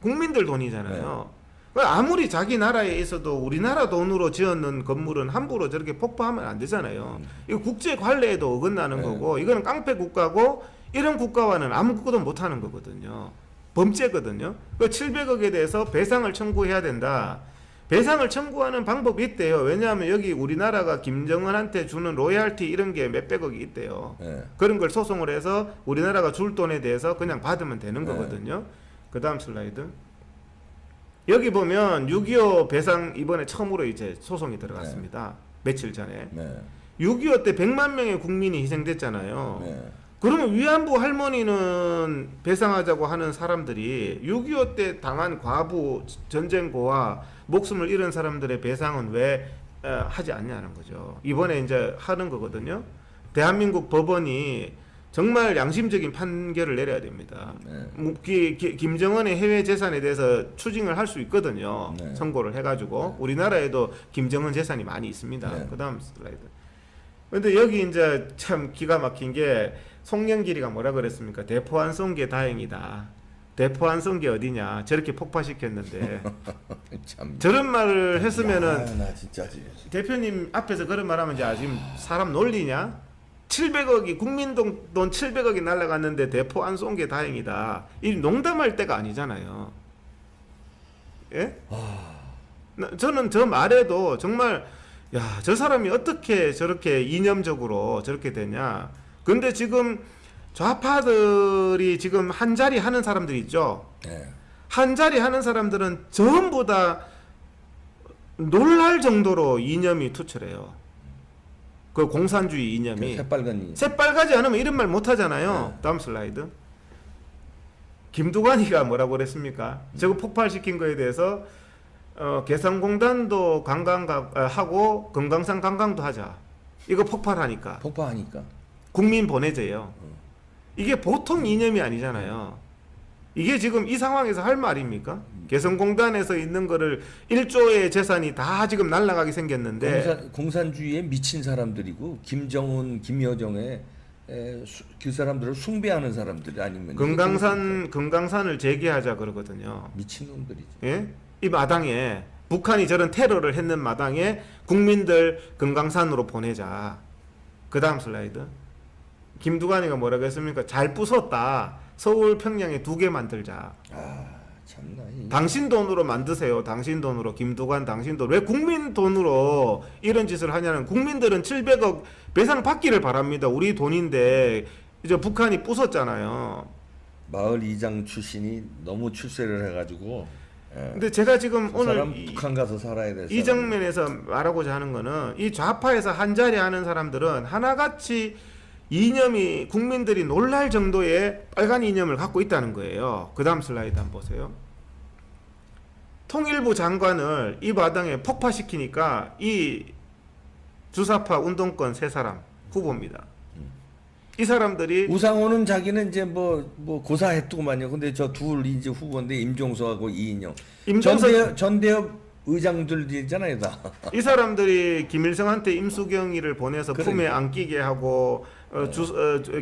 국민들 돈이잖아요. 아무리 자기 나라에 있어도 우리나라 돈으로 지었는 건물은 함부로 저렇게 폭파하면 안 되잖아요. 이거 국제 관례에도 어긋나는 거고 이거는 깡패 국가고 이런 국가와는 아무것도 못하는 거거든요. 범죄거든요. 그 700억에 대해서 배상을 청구해야 된다. 배상을 청구하는 방법이 있대요. 왜냐하면 여기 우리나라가 김정은한테 주는 로얄티 이런 게 몇백억이 있대요. 네. 그런 걸 소송을 해서 우리나라가 줄 돈에 대해서 그냥 받으면 되는 네. 거거든요. 그 다음 슬라이드. 여기 보면 6.25 배상 이번에 처음으로 이제 소송이 들어갔습니다. 며칠 전에. 네. 6.25 때 100만 명의 국민이 희생됐잖아요. 네. 그러면 위안부 할머니는 배상하자고 하는 사람들이 6.25 때 당한 과부, 전쟁고와 목숨을 잃은 사람들의 배상은 왜 하지 않냐는 거죠. 이번에 이제 하는 거거든요. 대한민국 법원이 정말 양심적인 판결을 내려야 됩니다. 네. 김정은의 해외 재산에 대해서 추징을 할 수 있거든요. 네. 선고를 해가지고 우리나라에도 김정은 재산이 많이 있습니다. 네. 그다음 슬라이드. 근데 여기 이제 참 기가 막힌 게 송영길이가 뭐라 그랬습니까? 대포 안 쏜 게 다행이다. 대포 안 쏜 게 어디냐? 저렇게 폭파시켰는데 참. 저런 말을 했으면은 야, 나 진짜 지금. 대표님 앞에서 그런 말하면 이제 지금 사람 놀리냐? 700억이 국민 돈 700억이 날라갔는데 대포 안 쏜 게 다행이다. 이 농담할 때가 아니잖아요. 예? 저는 저 말에도 정말 야, 저 사람이 어떻게 저렇게 이념적으로 저렇게 되냐. 근데 지금 좌파들이 지금 한 자리 하는 사람들 있죠. 네. 한 자리 하는 사람들은 전부 다 놀랄 정도로 이념이 투철해요. 그 공산주의 이념이. 새빨간 새빨가지 않으면 이런 말 못하잖아요. 네. 다음 슬라이드. 김두관이가 뭐라고 그랬습니까? 저거 폭발시킨 거에 대해서 개성공단도 관광하고 금강산 관광도 하자. 이거 폭발하니까. 폭파하니까. 국민 보내줘요. 이게 보통 이념이 아니잖아요. 이게 지금 이 상황에서 할 말입니까? 개성공단에서 있는 거를 1조의 재산이 다 지금 날아가게 생겼는데 공산주의에 미친 사람들이고 김정은, 김여정의 그 사람들을 숭배하는 사람들 아니면 금강산을 재개하자 그러거든요. 미친 놈들이지. 예? 이 마당에 북한이 저런 테러를 했는 마당에 국민들 금강산으로 보내자. 그 다음 슬라이드. 김두관이가 뭐라고 했습니까? 잘 부쉈다. 서울 평양에 2개 만들자. 아 참나. 당신 돈으로 만드세요. 당신 돈으로. 김두관 당신 돈. 왜 국민 돈으로 이런 짓을 하냐는, 국민들은 700억 배상 받기를 바랍니다. 우리 돈인데 이제 북한이 부쉈잖아요. 마을 이장 출신이 너무 출세를 해가지고. 근데 제가 지금 그 오늘 사람 북한 가서 살아야 될 이 사람. 장면에서 말하고자 하는 거는, 이 좌파에서 한자리 하는 사람들은 하나같이 이념이 국민들이 놀랄 정도의 빨간 이념을 갖고 있다는 거예요. 그 다음 슬라이드 한번 보세요. 통일부 장관을 이 마당에 폭파시키니까 이 주사파 운동권 3사람 후보입니다. 이 사람들이 우상호는 자기는 이제 뭐 고사했더구만요. 근데 저 둘이 이제 후보인데 임종석하고 이인영. 전대협 의장들이잖아요, 다. 이 사람들이 김일성한테 임수경이를 보내서 그러니까. 품에 안기게 하고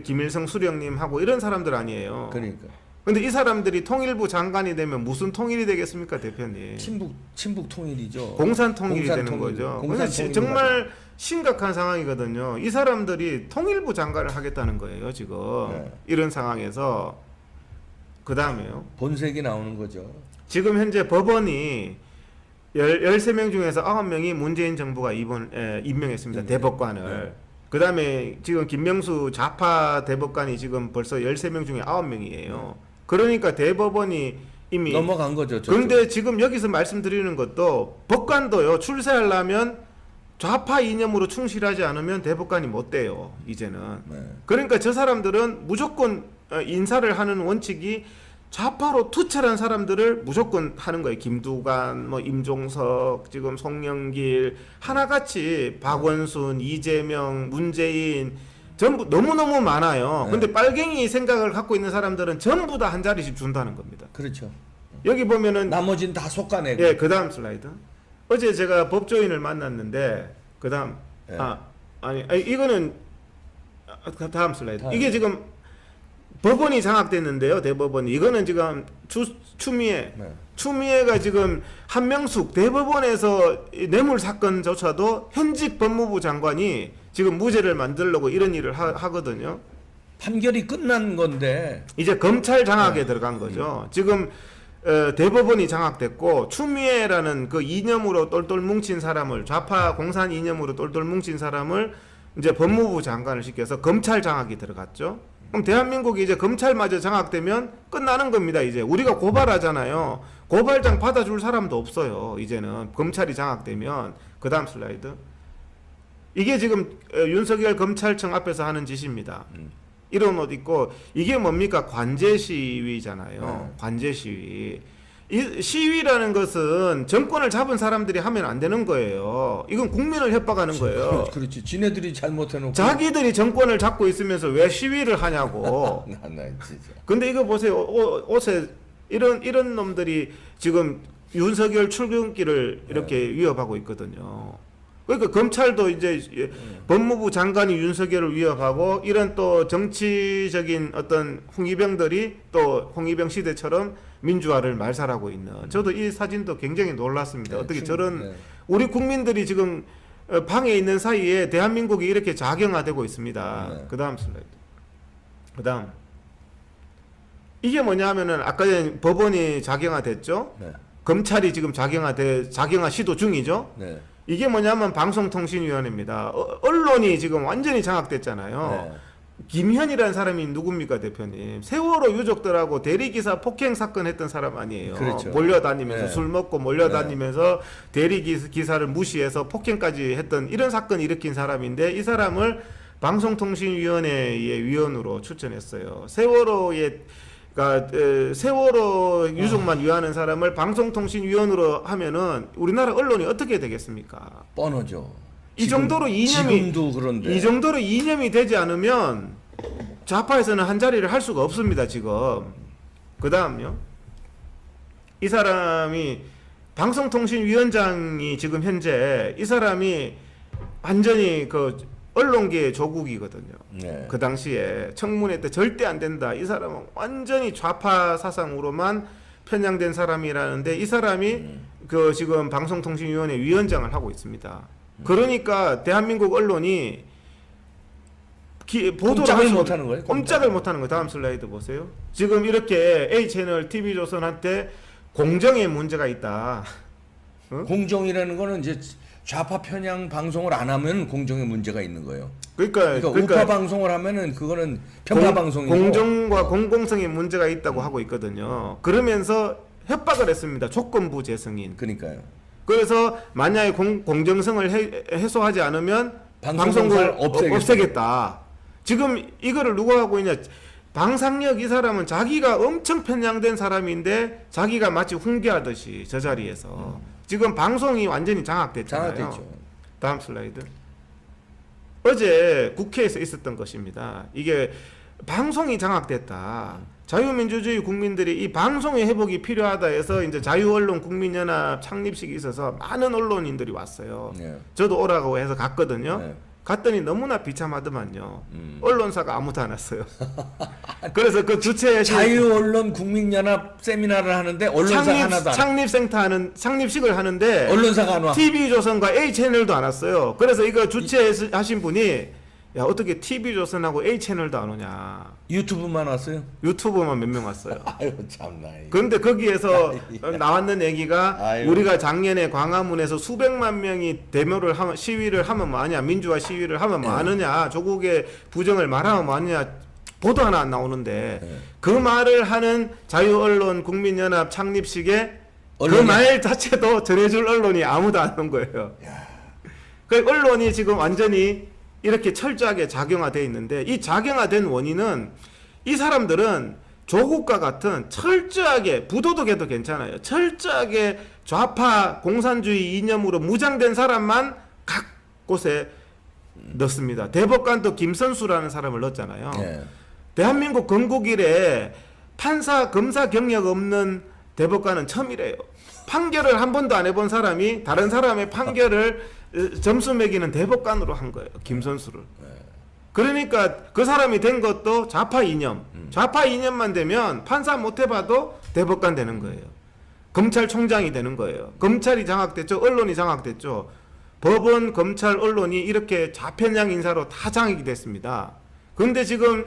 김일성 수령님하고 이런 사람들 아니에요. 그러니까. 근데 이 사람들이 통일부 장관이 되면 무슨 통일이 되겠습니까, 대표님? 친북 통일이죠. 공산 통일이 되는 거죠. 공산 근데 정말 심각한 상황이거든요. 이 사람들이 통일부 장관을 하겠다는 거예요, 지금. 네. 이런 상황에서. 그 다음에요. 본색이 나오는 거죠. 지금 현재 법원이 13명 중에서 9명이 문재인 정부가 임명했습니다. 네. 대법관을. 네. 그 다음에 지금 김명수 좌파 대법관이 지금 벌써 13명 중에 9명이에요. 그러니까 대법원이 이미 넘어간 거죠. 그런데 지금 여기서 말씀드리는 것도, 법관도요, 출세하려면 좌파 이념으로 충실하지 않으면 대법관이 못 돼요, 이제는. 네. 그러니까 저 사람들은 무조건 인사를 하는 원칙이 좌파로 투철한 사람들을 무조건 하는 거예요. 김두관, 임종석, 지금 송영길, 하나같이 박원순, 이재명, 문재인, 전부 너무너무 많아요. 네. 근데 빨갱이 생각을 갖고 있는 사람들은 전부 다 한 자리씩 준다는 겁니다. 그렇죠. 여기 보면은 나머지는 다 솎아내고. 예, 그 다음 슬라이드. 어제 제가 법조인을 만났는데, 그 다음, 예. 이거는, 다음 슬라이드. 다음. 이게 지금 법원이 장악됐는데요, 대법원이. 이거는 지금 추미애. 네. 추미애가 지금 한명숙 대법원에서 뇌물 사건조차도 현직 법무부 장관이 지금 무죄를 만들려고 이런 일을 하거든요. 판결이 끝난 건데. 이제 검찰 장악에 네. 들어간 거죠. 지금 대법원이 장악됐고 추미애라는 그 이념으로 똘똘 뭉친 사람을 좌파 공산 이념으로 똘똘 뭉친 사람을 이제 법무부 장관을 시켜서 검찰 장악이 들어갔죠. 그럼 대한민국이 이제 검찰마저 장악되면 끝나는 겁니다. 이제 우리가 고발하잖아요. 고발장 받아줄 사람도 없어요. 이제는 검찰이 장악되면. 그 다음 슬라이드. 이게 지금 윤석열 검찰청 앞에서 하는 짓입니다. 이런 옷 입고 이게 뭡니까? 관제 시위잖아요. 관제 시위. 이 시위라는 것은 정권을 잡은 사람들이 하면 안 되는 거예요. 이건 국민을 협박하는 거예요. 그렇지. 지네들이 잘못해놓고 자기들이 정권을 잡고 있으면서 왜 시위를 하냐고. 나 진짜. 근데 이거 보세요. 옷에 이런 놈들이 지금 윤석열 출근길을 이렇게 위협하고 있거든요. 그러니까 검찰도 이제 법무부 장관이 윤석열을 위협하고 이런 또 정치적인 어떤 홍위병들이 또 홍위병 시대처럼 민주화를 말살하고 있는. 저도 이 사진도 굉장히 놀랐습니다. 어떻게 저런 우리 국민들이 지금 방에 있는 사이에 대한민국이 이렇게 자경화되고 있습니다. 그 다음 슬라이드. 그 다음. 이게 뭐냐 하면은 아까 전에 법원이 자경화됐죠. 검찰이 지금 자경화 시도 중이죠. 이게 뭐냐면 방송통신위원회입니다. 언론이 지금 완전히 장악됐잖아요. 김현이라는 사람이 누굽니까, 대표님? 세월호 유족들하고 대리기사 폭행 사건 했던 사람 아니에요. 그렇죠. 몰려다니면서 술 먹고 몰려다니면서 대리기사를 무시해서 폭행까지 했던 이런 사건 일으킨 사람인데 이 사람을 방송통신위원회의 위원으로 추천했어요. 세월호 유족만 위하는 사람을 방송통신위원으로 하면은 우리나라 언론이 어떻게 되겠습니까? 뻔하죠. 이 정도로 이념이 지금도 그런데 이 정도로 이념이 되지 않으면 좌파에서는 한 자리를 할 수가 없습니다. 지금 그 다음요. 이 사람이 방송통신위원장이 지금 현재 이 사람이 완전히 그 언론계의 조국이거든요. 그 당시에 청문회 때 절대 안 된다. 이 사람은 완전히 좌파 사상으로만 편향된 사람이라는데 이 사람이 그 지금 방송통신위원회 위원장을 하고 있습니다. 그러니까 대한민국 언론이 꼼짝을 못하는 거예요. 꼼짝을 못하는 거예요. 다음 슬라이드 보세요. 지금 이렇게 A채널, TV조선한테 공정에 문제가 있다. 공정이라는 거는 이제 좌파 편향 방송을 안 하면 공정에 문제가 있는 거예요. 그러니까 우파 방송을 하면은 그거는 편파 방송이고 공정과 공공성에 문제가 있다고 하고 있거든요. 그러면서 협박을 했습니다. 조건부 재승인. 그러니까요. 그래서 만약에 공정성을 해소하지 않으면 방송국을 없애겠다. 지금 이거를 누가 하고 있냐? 방상혁 이 사람은 자기가 엄청 편향된 사람인데 자기가 마치 훈계하듯이 저 자리에서 지금 방송이 완전히 장악됐잖아요. 장악됐죠. 다음 슬라이드. 어제 국회에서 있었던 것입니다. 이게 방송이 장악됐다. 자유민주주의 국민들이 이 방송의 회복이 필요하다 해서 이제 자유언론 국민연합 창립식이 있어서 많은 언론인들이 왔어요. 저도 오라고 해서 갔거든요. 갔더니 너무나 비참하더만요. 언론사가 아무도 안 왔어요. 그래서 그 주최 자유언론 국민연합 세미나를 하는데 언론사가 하나도 안 창립식을 하는데 언론사가 안 와. TV조선과 A채널도 안 왔어요. 그래서 이거 주최하신 분이 야 어떻게 TV조선하고 A채널도 안 오냐. 유튜브만 왔어요? 유튜브만 몇 명 왔어요. 아유 참나. 그런데 거기에서 나왔는 얘기가 우리가 작년에 광화문에서 수백만 명이 데모를 하면 시위를 하면 뭐하냐. 민주화 시위를 하면 뭐하느냐. 조국의 부정을 말하면 뭐하느냐. 보도 하나 안 나오는데 그 말을 하는 자유언론 국민연합 창립식에 그 말 자체도 전해줄 언론이 아무도 안 온 거예요. 그 언론이 지금 완전히 이렇게 철저하게 작용화되어 있는데 이 작용화된 원인은 이 사람들은 조국과 같은 철저하게 부도덕해도 괜찮아요. 철저하게 좌파 공산주의 이념으로 무장된 사람만 각 곳에 넣습니다. 대법관도 김선수라는 사람을 넣었잖아요. 대한민국 건국 이래 판사 검사 경력 없는 대법관은 처음이래요. 판결을 한 번도 안 해본 사람이 다른 사람의 판결을 점수 매기는 대법관으로 한 거예요. 김선수를. 그러니까 그 사람이 된 것도 좌파 이념. 좌파 이념만 되면 판사 못 해봐도 대법관 되는 거예요. 검찰총장이 되는 거예요. 검찰이 장악됐죠. 언론이 장악됐죠. 법원, 검찰, 언론이 이렇게 좌편향 인사로 다 장악이 됐습니다. 그런데 지금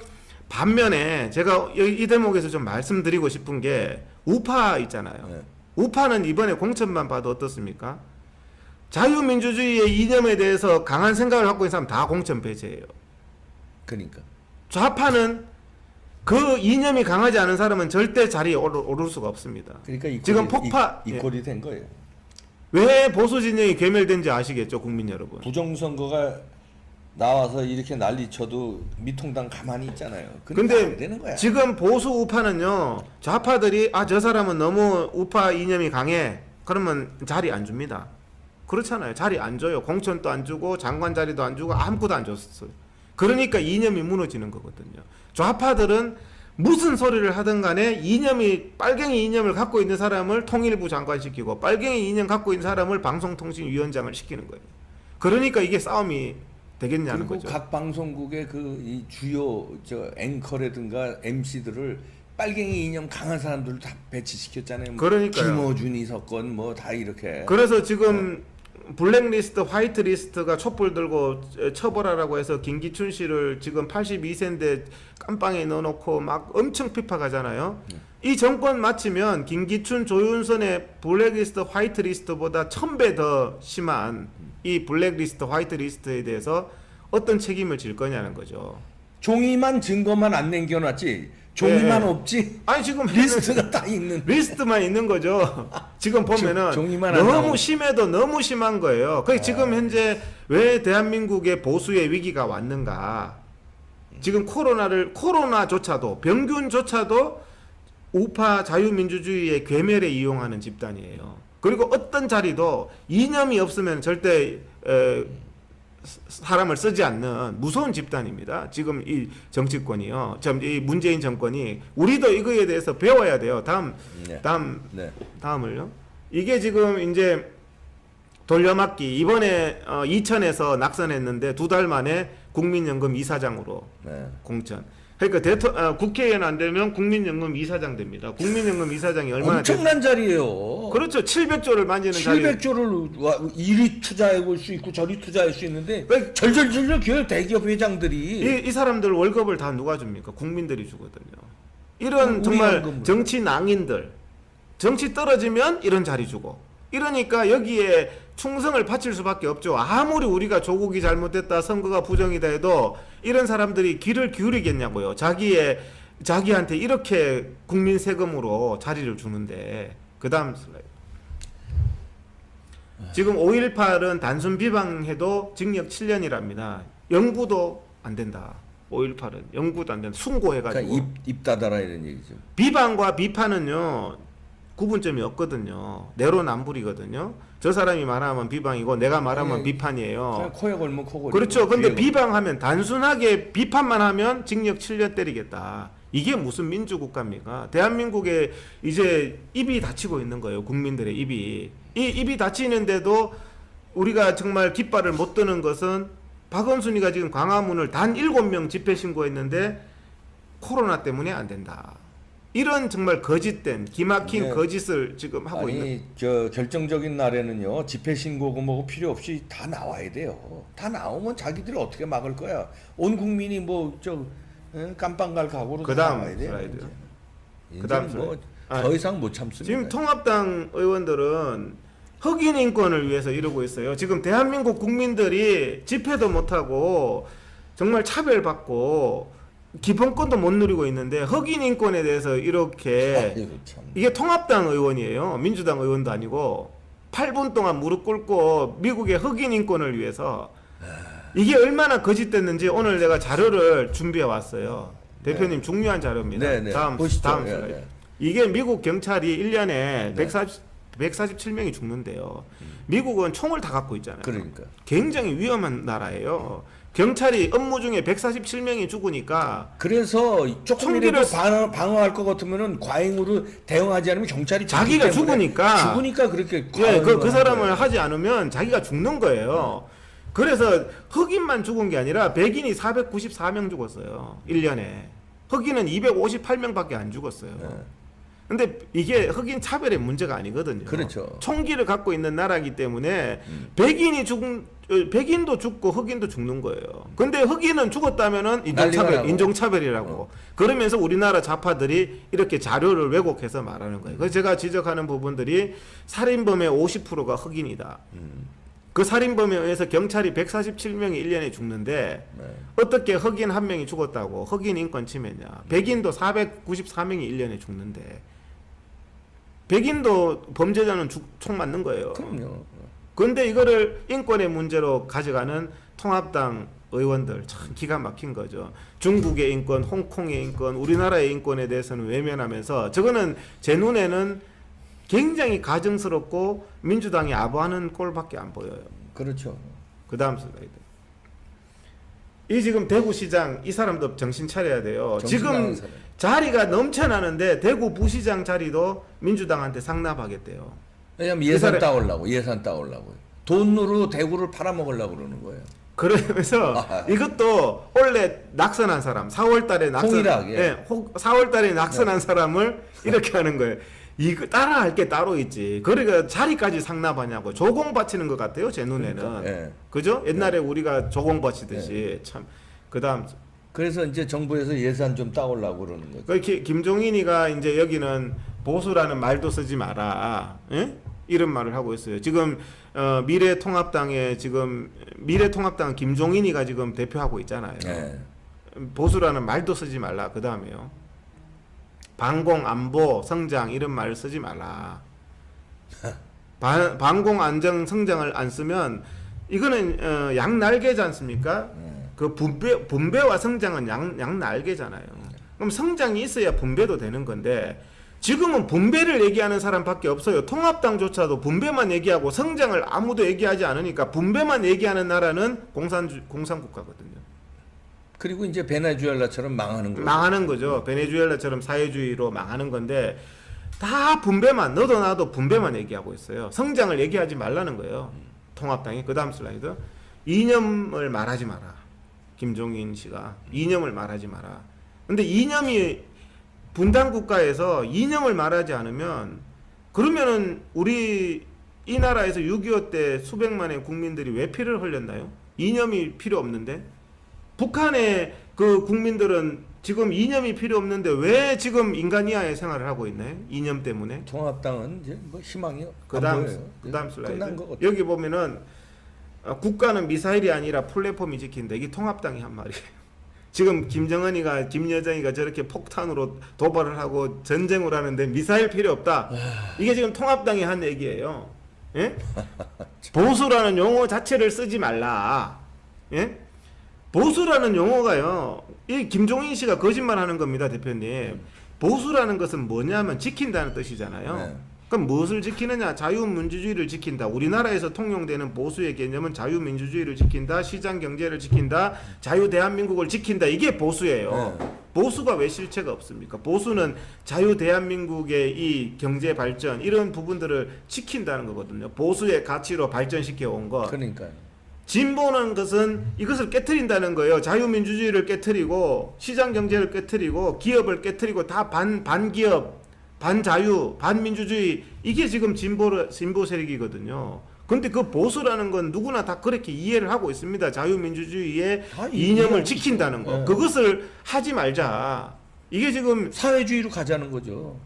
반면에 제가 이 대목에서 좀 말씀드리고 싶은 게 우파 있잖아요. 네. 우파는 이번에 공천만 봐도 어떻습니까? 자유민주주의의 이념에 대해서 강한 생각을 갖고 있는 사람 다 공천 배제예요. 그러니까. 좌파는 그 이념이 강하지 않은 사람은 절대 자리에 오를 수가 없습니다. 그러니까 이 지금 꼴이, 폭파 이 꼴이 된 거예요. 왜 보수 진영이 괴멸된지 아시겠죠, 국민 여러분? 부정선거가 나와서 이렇게 난리쳐도 미통당 가만히 있잖아요. 근데 안 되는 거야. 지금 보수 우파는요, 좌파들이 저 사람은 너무 우파 이념이 강해, 그러면 자리 안 줍니다. 그렇잖아요. 자리 안 줘요. 공천도 안 주고 장관 자리도 안 주고 아무것도 안 줬어요. 그러니까 이념이 무너지는 거거든요. 좌파들은 무슨 소리를 하든 간에 빨갱이 이념을 갖고 있는 사람을 통일부 장관 시키고 빨갱이 이념 갖고 있는 사람을 방송통신위원장을 시키는 거예요. 그러니까 이게 싸움이 되겠냐는 그리고 거죠. 각 방송국의 이 주요 앵커라든가 MC들을 빨갱이 이념 강한 사람들을 다 배치시켰잖아요. 그러니까요. 김어준이 섰건 뭐 다 이렇게. 그래서 지금 블랙리스트, 화이트리스트가 촛불 들고 처벌하라고 해서 김기춘 씨를 지금 82세인데 깜빵에 넣어놓고 막 엄청 비판하잖아요. 이 정권 마치면 김기춘, 조윤선의 블랙리스트, 화이트리스트보다 1000배 더 심한 이 블랙리스트, 화이트리스트에 대해서 어떤 책임을 질 거냐는 거죠. 종이만 증거만 안 남겨놨지. 종이만 네. 없지. 아니 지금 리스트가 다 있는. 리스트만 있는 거죠. 지금 보면은 종이만 안 너무 나오고. 심해도 너무 심한 거예요. 그 지금 현재 왜 대한민국의 보수의 위기가 왔는가? 지금 코로나조차도 병균조차도 우파 자유민주주의의 괴멸에 이용하는 집단이에요. 그리고 어떤 자리도 이념이 없으면 절대 사람을 쓰지 않는 무서운 집단입니다. 지금 이 정치권이요. 이 문재인 정권이 우리도 이거에 대해서 배워야 돼요. 다음을요. 이게 지금 이제 돌려막기 이번에 이천에서 낙선했는데 2달 만에 국민연금 이사장으로 공천. 그러니까 국회의원 안 되면 국민연금 이사장 됩니다. 국민연금 이사장이 얼마나 엄청난 자리예요. 그렇죠. 700조를 만지는 자리. 700조를 이리 투자해 볼 수 있고 저리 투자할 수 있는데 왜- 절절절절 기업 대기업 회장들이 이 사람들 월급을 다 누가 줍니까? 국민들이 주거든요. 이런 우리 정말 연금으로. 정치 낭인들, 정치 떨어지면 이런 자리 주고, 이러니까 여기에 충성을 바칠 수밖에 없죠. 아무리 우리가 조국이 잘못됐다, 선거가 부정이다 해도 이런 사람들이 귀를 기울이겠냐고요. 자기한테 이렇게 국민 세금으로 자리를 주는데. 그 다음 슬라이드. 지금 5.18은 단순 비방해도 징역 7년이랍니다. 영구도 안 된다. 5.18은 영구도 안 된다. 순고해가지고. 그러니까 입 닫아라 이런 얘기죠. 비방과 비판은요 구분점이 없거든요. 내로남불이거든요. 저 사람이 말하면 비방이고 내가 말하면 그냥 비판이에요. 코에 걸면 코걸이. 그렇죠. 근데 비방하면 단순하게 비판만 하면 징역 7년 때리겠다. 이게 무슨 민주국가입니까? 대한민국에 이제 입이 닫히고 있는 거예요. 국민들의 입이. 이 입이 닫히는데도 우리가 정말 깃발을 못 드는 것은 박원순이가 지금 광화문을 단 7명 집회 신고했는데 코로나 때문에 안 된다. 이런 정말 거짓된 기막힌 네. 거짓을 지금 하고 있는. 저 결정적인 날에는요 집회 신고고 뭐고 필요 없이 다 나와야 돼요. 다 나오면 자기들이 어떻게 막을 거야. 온 국민이 깜빵 갈 각오로 그다음 나와야 돼요. 슬라이드. 이제 그다음 더 이상 못 참습니다. 지금 통합당 의원들은 흑인 인권을 위해서 이러고 있어요. 지금 대한민국 국민들이 집회도 못하고 정말 차별받고 기본권도 못 누리고 있는데 흑인 인권에 대해서 이렇게 아이고, 참. 이게 통합당 의원이에요. 민주당 의원도 아니고 8분 동안 무릎 꿇고 미국의 흑인 인권을 위해서 이게 얼마나 거짓됐는지 오늘 내가 자료를 준비해 왔어요. 대표님 중요한 자료입니다. 네, 네. 다음 보시죠. 슬라이드. 네. 이게 미국 경찰이 1년에 147명이 죽는데요. 미국은 총을 다 갖고 있잖아요. 그러니까. 굉장히 위험한 나라예요. 경찰이 업무 중에 147명이 죽으니까 그래서 조금이라도 총기를 방어할 것 같으면은 과잉으로 대응하지 않으면 경찰이 자기가 죽기 때문에 죽으니까 그렇게 예, 그 하는 사람을 거예요. 하지 않으면 자기가 죽는 거예요. 그래서 흑인만 죽은 게 아니라 백인이 494명 죽었어요. 1년에. 흑인은 258명밖에 안 죽었어요. 네. 근데 이게 흑인 차별의 문제가 아니거든요. 그렇죠. 총기를 갖고 있는 나라이기 때문에 백인도 죽고 흑인도 죽는 거예요. 근데 흑인은 죽었다면은 인종차별이라고. 그러면서 우리나라 좌파들이 이렇게 자료를 왜곡해서 말하는 거예요. 그래서 제가 지적하는 부분들이 살인범의 50%가 흑인이다. 그 살인범에 의해서 경찰이 147명이 1년에 죽는데 네. 어떻게 흑인 한 명이 죽었다고 흑인 인권 침해냐. 백인도 494명이 1년에 죽는데 백인도 범죄자는 총 맞는 거예요. 그럼요. 근데 이거를 인권의 문제로 가져가는 통합당 의원들 참 기가 막힌 거죠. 중국의 인권, 홍콩의 인권, 우리나라의 인권에 대해서는 외면하면서 저거는 제 눈에는 굉장히 가증스럽고 민주당이 아부하는 꼴밖에 안 보여요. 그렇죠. 그 다음 슬라이드. 이 지금 대구시장 이 사람도 정신 차려야 돼요. 지금 자리가 넘쳐나는데 대구 부시장 자리도 민주당한테 상납하겠대요. 왜냐면 예산 따오려고. 돈으로 대구를 팔아먹으려고 그러는 거예요. 그러면서 이것도 원래 낙선한 사람 4월달에 홍일학, 예. 4월달에 낙선한 사람을 이렇게 하는 거예요. 이거 따라할 게 따로 있지. 그러니까 자리까지 상납하냐고 조공 바치는 것 같아요. 제 눈에는. 그러니까, 예. 그죠? 옛날에 우리가 조공 바치듯이 참. 그다음 그래서 이제 정부에서 예산 좀 따오려고 그러는 거죠. 김종인이가 이제 여기는 보수라는 말도 쓰지 마라. 예? 이런 말을 하고 있어요. 지금 미래통합당에 지금 미래통합당 김종인이가 지금 대표하고 있잖아요. 네. 보수라는 말도 쓰지 말라. 그 다음에요. 반공, 안보, 성장 이런 말을 쓰지 말라. 반공, 안정, 성장을 안 쓰면 이거는 양날개지 않습니까? 그 분배와 성장은 양날개잖아요. 그럼 성장이 있어야 분배도 되는 건데 지금은 분배를 얘기하는 사람밖에 없어요. 통합당조차도 분배만 얘기하고 성장을 아무도 얘기하지 않으니까 분배만 얘기하는 나라는 공산국가거든요. 그리고 이제 베네수엘라처럼 망하는 거죠. 망하는 거죠. 베네수엘라처럼 사회주의로 망하는 건데 다 분배만 너도 나도 분배만 얘기하고 있어요. 성장을 얘기하지 말라는 거예요. 통합당이. 그 다음 슬라이드. 이념을 말하지 마라. 김종인 씨가 이념을 말하지 마라. 근데 이념이 분단 국가에서 이념을 말하지 않으면 그러면은 우리 이 나라에서 6.25 때 수백만의 국민들이 왜 피를 흘렸나요? 이념이 필요 없는데 북한의 그 국민들은 지금 이념이 필요 없는데 왜 지금 인간이하의 생활을 하고 있나요? 이념 때문에. 통합당은 이제 뭐 희망이 그다음 끝난 슬라이드. 것 같아요. 여기 보면은 국가는 미사일이 아니라 플랫폼이 지킨다. 이게 통합당이 한 말이에요. 지금 김여정이가 저렇게 폭탄으로 도발을 하고 전쟁을 하는데 미사일 필요 없다. 이게 지금 통합당이 한 얘기예요. 예? 보수라는 용어 자체를 쓰지 말라. 예? 보수라는 용어가요. 이 김종인 씨가 거짓말하는 겁니다, 대표님. 보수라는 것은 뭐냐면 지킨다는 뜻이잖아요. 네. 그럼 무엇을 지키느냐? 자유민주주의를 지킨다. 우리나라에서 통용되는 보수의 개념은 자유민주주의를 지킨다, 시장경제를 지킨다, 자유대한민국을 지킨다. 이게 보수예요. 네. 보수가 왜 실체가 없습니까? 보수는 자유대한민국의 이 경제발전 이런 부분들을 지킨다는 거거든요. 보수의 가치로 발전시켜 온 것. 그러니까요. 진보는 것은 이것을 깨트린다는 거예요. 자유민주주의를 깨트리고 시장경제를 깨트리고 기업을 깨트리고 다 반기업 반자유, 반민주주의 이게 지금 진보 세력이거든요. 근데 그 보수라는 건 누구나 다 그렇게 이해를 하고 있습니다. 자유민주주의의 이념을 지킨다는 거. 네. 그것을 하지 말자. 이게 지금 사회주의로 가자는 거죠.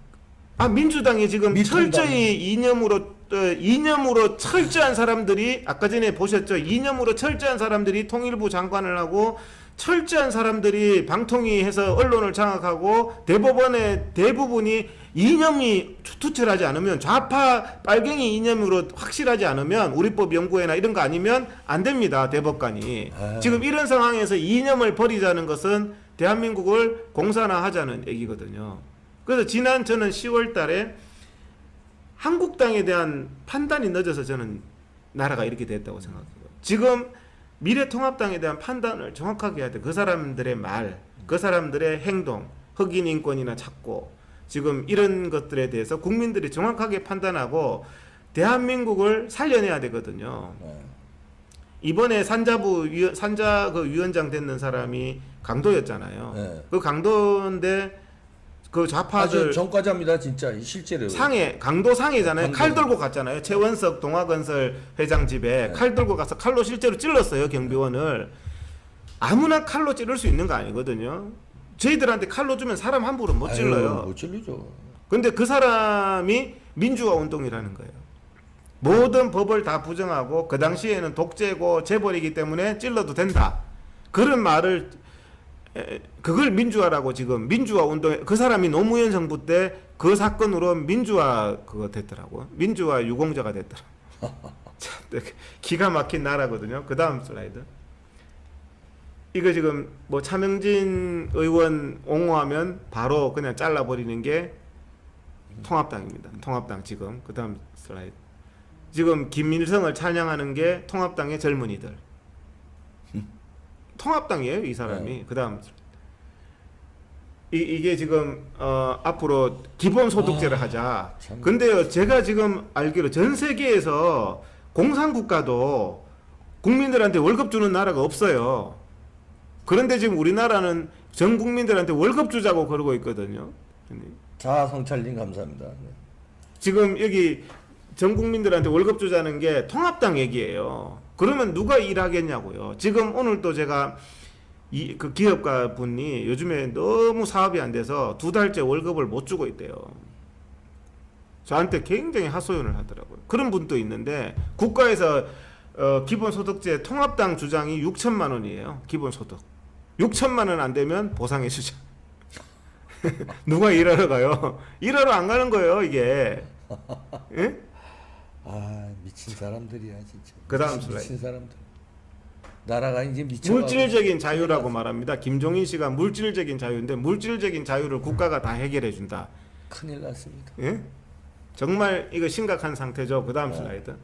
민주당이 지금 민주당. 철저히 이념으로 철저한 사람들이 아까 전에 보셨죠? 이념으로 철저한 사람들이 통일부 장관을 하고 철저한 사람들이 방통위해서 언론을 장악하고 대법원의 대부분이 이념이 투철하지 않으면 좌파 빨갱이 이념으로 확실하지 않으면 우리법 연구회나 이런 거 아니면 안 됩니다. 대법관이. 지금 이런 상황에서 이념을 버리자는 것은 대한민국을 공산화하자는 얘기거든요. 그래서 지난 저는 10월 달에 한국당에 대한 판단이 늦어서 저는 나라가 이렇게 됐다고 생각해요. 지금 미래통합당에 대한 판단을 정확하게 해야 돼. 그 사람들의 말, 그 사람들의 행동, 흑인 인권이나 찾고 지금 이런 것들에 대해서 국민들이 정확하게 판단하고 대한민국을 살려내야 되거든요. 이번에 산자 그 위원장 됐는 사람이 강도였잖아요. 네. 그 강도인데 그 좌파들 아주 전과자입니다, 진짜 실제로. 상해 강도 상해잖아요. 강도. 칼 들고 갔잖아요. 최원석 동아건설 회장 집에 네. 칼 들고 가서 칼로 실제로 찔렀어요. 경비원을. 아무나 칼로 찌를 수 있는 거 아니거든요. 저희들한테 칼로 주면 사람 함부로 못 찔러요. 못 찔르죠. 근데 그 사람이 민주화 운동이라는 거예요. 모든 법을 다 부정하고 그 당시에는 독재고 재벌이기 때문에 찔러도 된다. 그런 말을 그걸 민주화라고 지금 민주화 운동 그 사람이 노무현 정부 때 그 사건으로 민주화 그거 됐더라고. 민주화 유공자가 됐더라. 참 기가 막힌 나라거든요. 그 다음 슬라이드. 이거 지금 뭐 차명진 의원 옹호하면 바로 그냥 잘라버리는 게 통합당입니다. 통합당 지금 그 다음 슬라이드. 지금 김일성을 찬양하는 게 통합당의 젊은이들. 통합당이에요 이 사람이. 그 다음 이게 지금 앞으로 기본소득제를 하자. 참. 근데요 제가 지금 알기로 전 세계에서 공산국가도 국민들한테 월급 주는 나라가 없어요. 그런데 지금 우리나라는 전 국민들한테 월급 주자고 그러고 있거든요. 자성찰님 감사합니다. 네. 지금 여기 전 국민들한테 월급 주자는 게 통합당 얘기예요. 그러면 누가 일하겠냐고요. 지금 오늘 또 제가 그 기업가 분이 요즘에 너무 사업이 안 돼서 2달째 월급을 못 주고 있대요. 저한테 굉장히 하소연을 하더라고요. 그런 분도 있는데 국가에서 기본소득제 통합당 주장이 6천만 원이에요. 기본소득. 6천만 원 안 되면 보상해 주자. 누가 일하러 가요? 일하러 안 가는 거예요, 이게. 예? 아 미친 사람들이야 진짜. 그다음 미친 슬라이드. 사람들. 나라가 이제 미쳐. 물질적인 자유라고 말합니다. 김종인 씨가 물질적인 자유인데 물질적인 자유를 국가가 다 해결해 준다. 큰일 났습니다. 예? 정말 이거 심각한 상태죠. 그 다음 네. 슬라이드.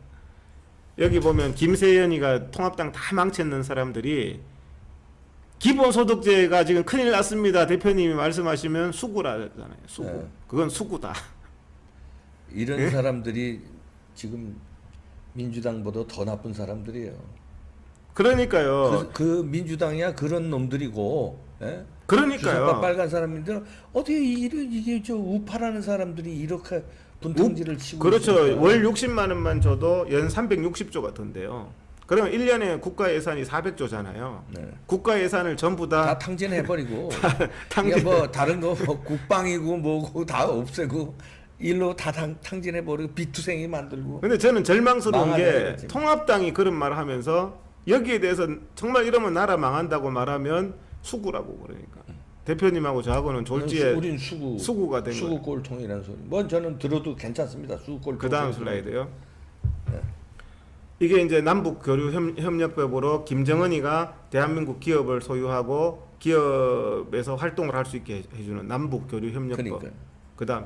여기 보면 김세연이가 통합당 다 망쳤는 사람들이 기본소득제가 지금 큰일 났습니다. 대표님이 말씀하시면 수구라잖아요. 수구. 네. 그건 수구다. 이런 예? 사람들이 지금 민주당보다 더 나쁜 사람들이에요. 그러니까요. 그 민주당이야 그런 놈들이고. 예? 그러니까요. 주사파 빨간 사람인데 어떻게 이게 저 우파라는 사람들이 이렇게 분탕질을 치고 그렇죠. 있을까? 월 60만 원만 줘도 연 360조가 던데요. 그러면 1년에 국가 예산이 400조잖아요. 네. 국가 예산을 전부 다 다 탕진해버리고 탕진- 이게 뭐 다른 거 뭐 국방이고 뭐고 다 없애고 일로 다 탕진해버리고 비투생이 만들고. 근데 저는 절망스러운 망하네, 게 지금. 통합당이 그런 말을 하면서 여기에 대해서 정말 이러면 나라 망한다고 말하면 수구라고 그러니까 대표님하고 저하고는 졸지에 우린 수구가 된 수구 거예요. 꼴통이라는 소리. 뭐 저는 들어도 괜찮습니다. 수구 꼴통. 그 다음 슬라이드요. 네. 이게 이제 남북 교류 협력법으로 김정은이가 대한민국 기업을 소유하고 기업에서 활동을 할 수 있게 해주는 남북 교류 협력법. 그러니까요. 그 다음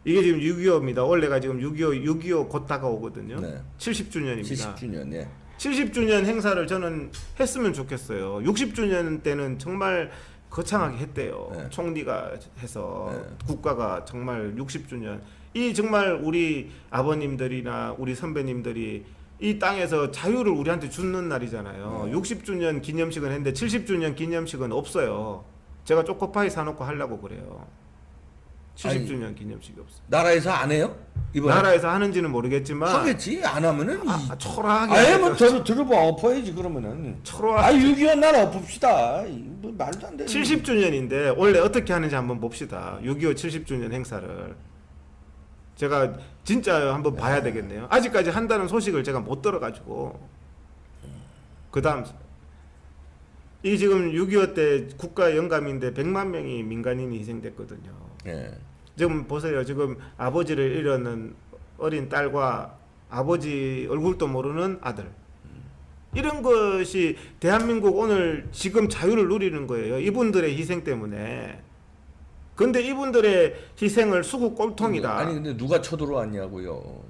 이게 지금 6.25입니다. 원래가 지금 6.25 곧 다가오거든요. 네. 70주년입니다. 70주년. 예. 70주년 행사를 저는 했으면 좋겠어요. 60주년 때는 정말 거창하게 했대요. 네. 총리가 해서 네. 국가가 정말 60주년 이 정말 우리 아버님들이나 우리 선배님들이 이 땅에서 자유를 우리한테 주는 날이잖아요. 60주년 기념식은 했는데 70주년 기념식은 없어요. 제가 초코파이 사놓고 하려고 그래요. 70주년 기념식이 없어요. 나라에서 안 해요? 이번에 나라에서 하는지는 모르겠지만 하겠지. 안 하면은 초라하게 아예 하죠. 뭐 들어봐 엎어야지 그러면은. 초라하게 6.25 날 엎읍시다. 뭐 말도 안 돼. 70주년인데 원래 어떻게 하는지 한번 봅시다. 6.25 70주년 행사를 제가 진짜 한번 봐야 되겠네요. 아직까지 한다는 소식을 제가 못 들어가지고. 그 다음 이 지금 6.25 때 국가 영감인데 100만 명이 민간인이 희생됐거든요. 예. 지금 보세요. 지금 아버지를 잃었는 어린 딸과 아버지 얼굴도 모르는 아들. 이런 것이 대한민국 오늘 지금 자유를 누리는 거예요. 이분들의 희생 때문에. 근데 이분들의 희생을 수구 꼴통이다. 아니 근데 누가 쳐들어왔냐고요.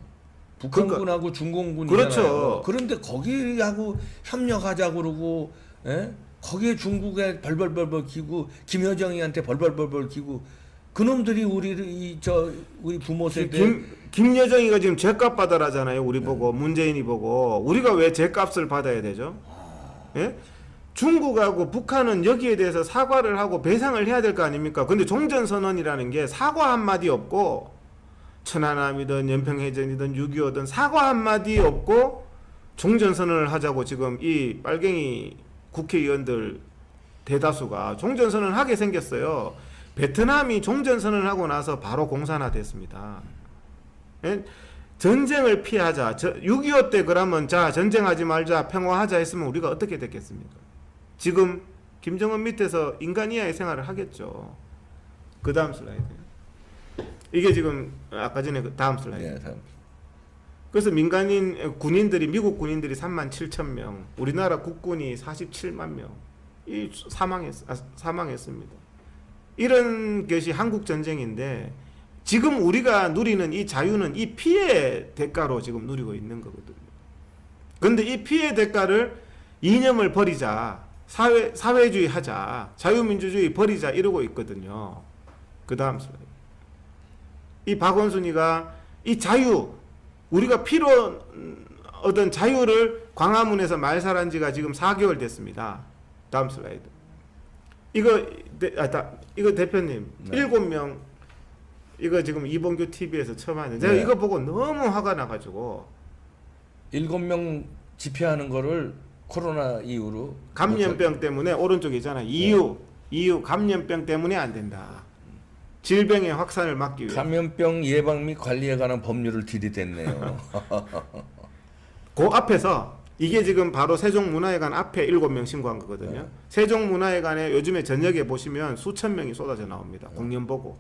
북한군하고 중공군이잖아요. 그렇죠. 그런데 거기하고 협력하자 그러고, 예? 거기에 중국에 벌벌벌벌 기고 김여정이한테 벌벌벌벌 기고 그놈들이 우리 부모 세대 김여정이가 지금 죗값 받아라잖아요. 우리 보고 문재인이 보고 우리가 왜 죗값을 받아야 되죠? 예? 중국하고 북한은 여기에 대해서 사과를 하고 배상을 해야 될 거 아닙니까? 근데 종전선언이라는 게 사과 한마디 없고 천안함이든 연평해전이든 6.25든 사과 한마디 없고 종전선언을 하자고 지금 이 빨갱이 국회의원들 대다수가 종전선언을 하게 생겼어요. 베트남이 종전선언을 하고 나서 바로 공산화됐습니다. 예? 전쟁을 피하자. 6.25 때 그러면 자 전쟁하지 말자 평화하자 했으면 우리가 어떻게 됐겠습니까? 지금 김정은 밑에서 인간 이하의 생활을 하겠죠. 그 다음 슬라이드. 이게 지금 아까 전에 그 다음 슬라이드. 네, 다음. 그래서 민간인 군인들이 미국 군인들이 37,000명, 우리나라 국군이 47만 명이 사망했습니다. 이런 것이 한국 전쟁인데 지금 우리가 누리는 이 자유는 이 피해 대가로 지금 누리고 있는 거거든요. 그런데 이 피해 대가를 이념을 버리자, 사회주의 하자, 자유민주주의 버리자 이러고 있거든요. 그 다음 슬라이드. 이 박원순이가 이 자유, 우리가 피로 얻은 자유를 광화문에서 말살한 지가 지금 4개월 됐습니다. 다음 슬라이드. 이거 대표님, 네. 7명, 이거 지금 이봉규 TV에서 처음 하는데, 제가 네. 이거 보고 너무 화가 나가지고, 7명 집회하는 거를 코로나 이후로 감염병 때문에, 오른쪽에 있잖아. 이유, 감염병 때문에 안 된다. 질병의 확산을 막기 위해. 감염병 예방 및 관리에 관한 법률을 들이댔네요. 그 앞에서 이게 지금 바로 세종문화회관 앞에 7명 신고한 거거든요. 네. 세종문화회관에 요즘에 저녁에 보시면 수천 명이 쏟아져 나옵니다. 공연 보고.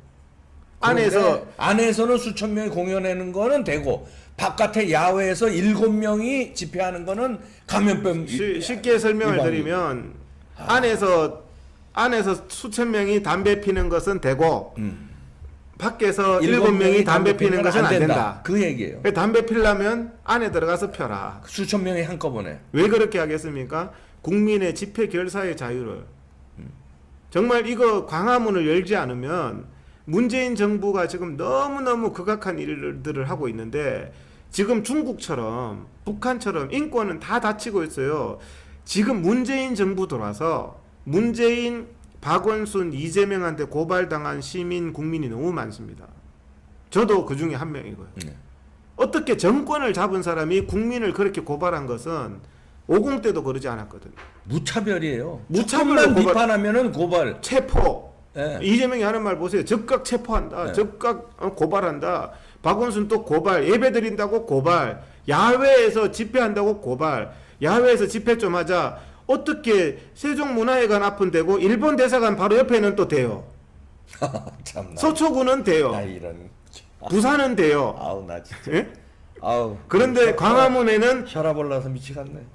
안에서는 수천 명이 공연하는 거는 되고 바깥에 야외에서 7명이 집회하는 거는 감염병 쉽게 설명을 위반이. 드리면 안에서 수천 명이 담배 피는 것은 되고 밖에서 7명이 담배 피는 것은 안 된다. 그 얘기예요. 담배 피려면 안에 들어가서 펴라. 수천 명이 한꺼번에. 왜 그렇게 하겠습니까? 국민의 집회 결사의 자유를. 정말 이거 광화문을 열지 않으면 문재인 정부가 지금 너무너무 극악한 일들을 하고 있는데 지금 중국처럼 북한처럼 인권은 다 다치고 있어요. 지금 문재인 정부 들어와서 문재인, 박원순, 이재명한테 고발당한 시민, 국민이 너무 많습니다. 저도 그 중에 한 명이고요. 네. 어떻게 정권을 잡은 사람이 국민을 그렇게 고발한 것은 50 때도 그러지 않았거든요. 무차별이에요. 무차별로 조금만 고발. 비판하면 고발. 체포. 네. 이재명이 하는 말 보세요. 즉각 체포한다. 네. 즉각 고발한다. 박원순 또 고발. 예배 드린다고 고발. 야외에서 집회한다고 고발. 야외에서 집회 좀 하자. 어떻게 세종문화회관 앞은 되고 일본 대사관 바로 옆에는 또 돼요. 참나. 서초구는 돼요. 나 이런. 부산은 돼요. 아우 나 진짜. 예? 아우. 그런데 광화문에는 혈압 올라서 미치겠네.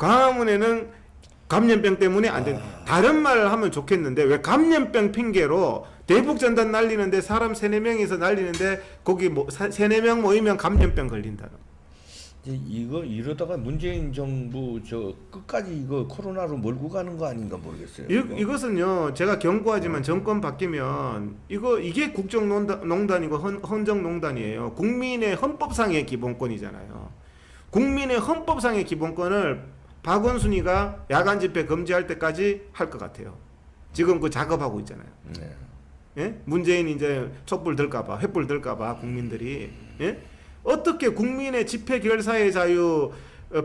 감염병 때문에 안 된다. 다른 말을 하면 좋겠는데 왜 감염병 핑계로 대북전단 날리는데 사람 3-4명이서 날리는데 거기 3-4명 모이면 감염병 걸린다. 이거 이러다가 문재인 정부 저 끝까지 이거 코로나로 몰고 가는 거 아닌가 모르겠어요. 이것은요 제가 경고하지만 정권 바뀌면 이게 국정농단이고 헌정농단이에요. 국민의 헌법상의 기본권이잖아요. 국민의 헌법상의 기본권을 박원순이가 야간 집회 금지할 때까지 할 것 같아요. 지금 그 작업하고 있잖아요. 네. 예? 문재인 이제 촛불 들까봐, 횃불 들까봐 국민들이 예? 어떻게 국민의 집회 결사의 자유,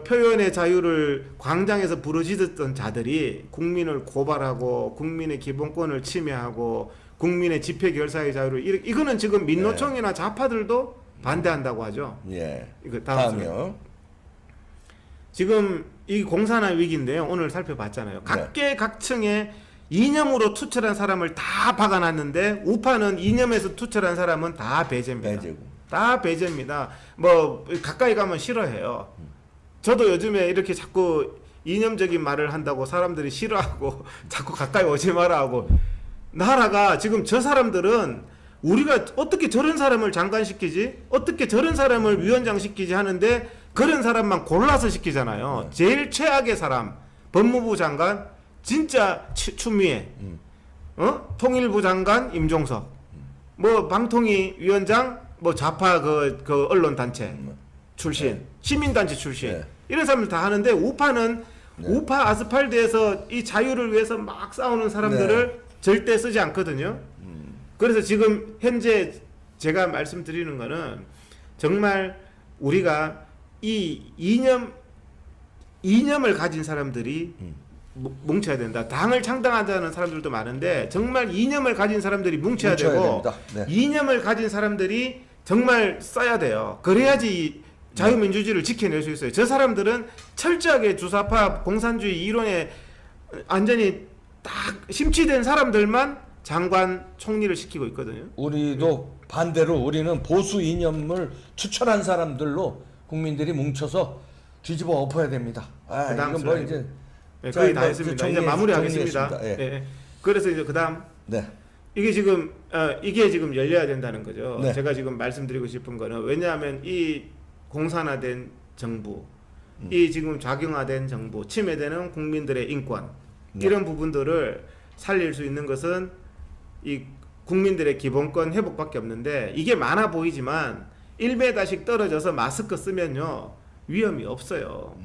표현의 자유를 광장에서 부르짖었던 자들이 국민을 고발하고 국민의 기본권을 침해하고 국민의 집회 결사의 자유를 이거는 지금 민노총이나 좌파들도 반대한다고 하죠. 예. 이거 다음이요. 지금 이 공산화 위기인데요. 오늘 살펴봤잖아요. 각계각층의 이념으로 투철한 사람을 다 박아놨는데 우파는 이념에서 투철한 사람은 다 배제입니다. 배제고. 다 배제입니다. 뭐 가까이 가면 싫어해요. 저도 요즘에 이렇게 자꾸 이념적인 말을 한다고 사람들이 싫어하고 자꾸 가까이 오지 마라 하고 나라가 지금 저 사람들은 우리가 어떻게 저런 사람을 장관시키지? 어떻게 저런 사람을 위원장시키지 하는데 그런 사람만 골라서 시키잖아요. 제일 최악의 사람 법무부 장관 진짜 추미애 통일부 장관 임종석 뭐 방통위 위원장 뭐 좌파 그 언론단체 출신 시민단체 출신 이런 사람들 다 하는데 우파는 우파 아스팔트에서 이 자유를 위해서 막 싸우는 사람들을 절대 쓰지 않거든요. 그래서 지금 현재 제가 말씀드리는 거는 정말 우리가 이 이념을 가진 사람들이 뭉쳐야 된다. 당을 창당하자는 사람들도 많은데 정말 이념을 가진 사람들이 뭉쳐야 되고 네. 이념을 가진 사람들이 정말 써야 돼요. 그래야지 자유민주주의를 지켜낼 수 있어요. 저 사람들은 철저하게 주사파 공산주의 이론에 완전히 딱 심취된 사람들만 장관 총리를 시키고 있거든요. 우리도 반대로 우리는 보수 이념을 추천한 사람들로 국민들이 뭉쳐서 뒤집어 엎어야 됩니다. 아, 이건 뭐 이제 네, 거의 다 했습니다. 이제 마무리하겠습니다. 예. 네. 그래서 이제 그다음 네. 이게 지금 열려야 된다는 거죠. 네. 제가 지금 말씀드리고 싶은 거는 왜냐하면 이 공산화된 정부, 이 지금 좌경화된 정부, 침해되는 국민들의 인권 이런 부분들을 살릴 수 있는 것은 이 국민들의 기본권 회복밖에 없는데 이게 많아 보이지만 1m씩 떨어져서 마스크 쓰면요 위험이 없어요.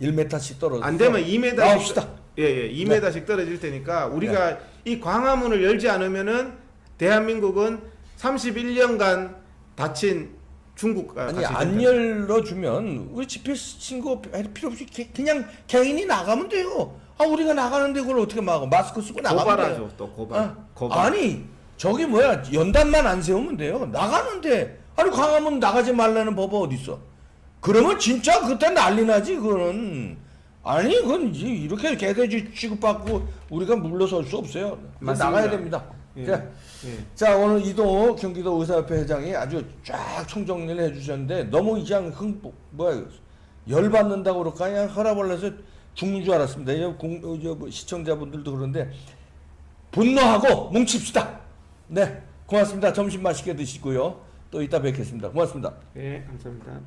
1m씩 떨어져. 안 되면 2m씩 나옵시다. 예, 2m씩 떨어질 테니까 우리가 이 광화문을 열지 않으면은 대한민국은 31년간 닫힌 중국과 아니 안 열어주면 우리 집회 신고 할 필요 없이 그냥 개인이 나가면 돼요. 아 우리가 나가는데 그걸 어떻게 막아? 마스크 쓰고 나가면 고발하죠. 돼요. 또 고발. 아, 고발. 아니 저기 뭐야 연단만 안 세우면 돼요. 나가는데 아니 광화문 나가지 말라는 법은 어디 있어? 그러면 진짜 그때 난리 나지 그거는. 아니 그건 이제 이렇게 개돼지 취급받고 우리가 물러설 수 없어요. 맞습니다. 나가야 됩니다. 예. 자, 자 오늘 이동호 경기도 의사협회 회장이 아주 쫙 총정리를 해주셨는데 너무 그냥 열받는다고 그럴까 그냥 혈압을 내서 죽는 줄 알았습니다. 시청자분들도 그런데 분노하고 뭉칩시다. 네 고맙습니다. 점심 맛있게 드시고요. 또 이따 뵙겠습니다. 고맙습니다. 네 감사합니다.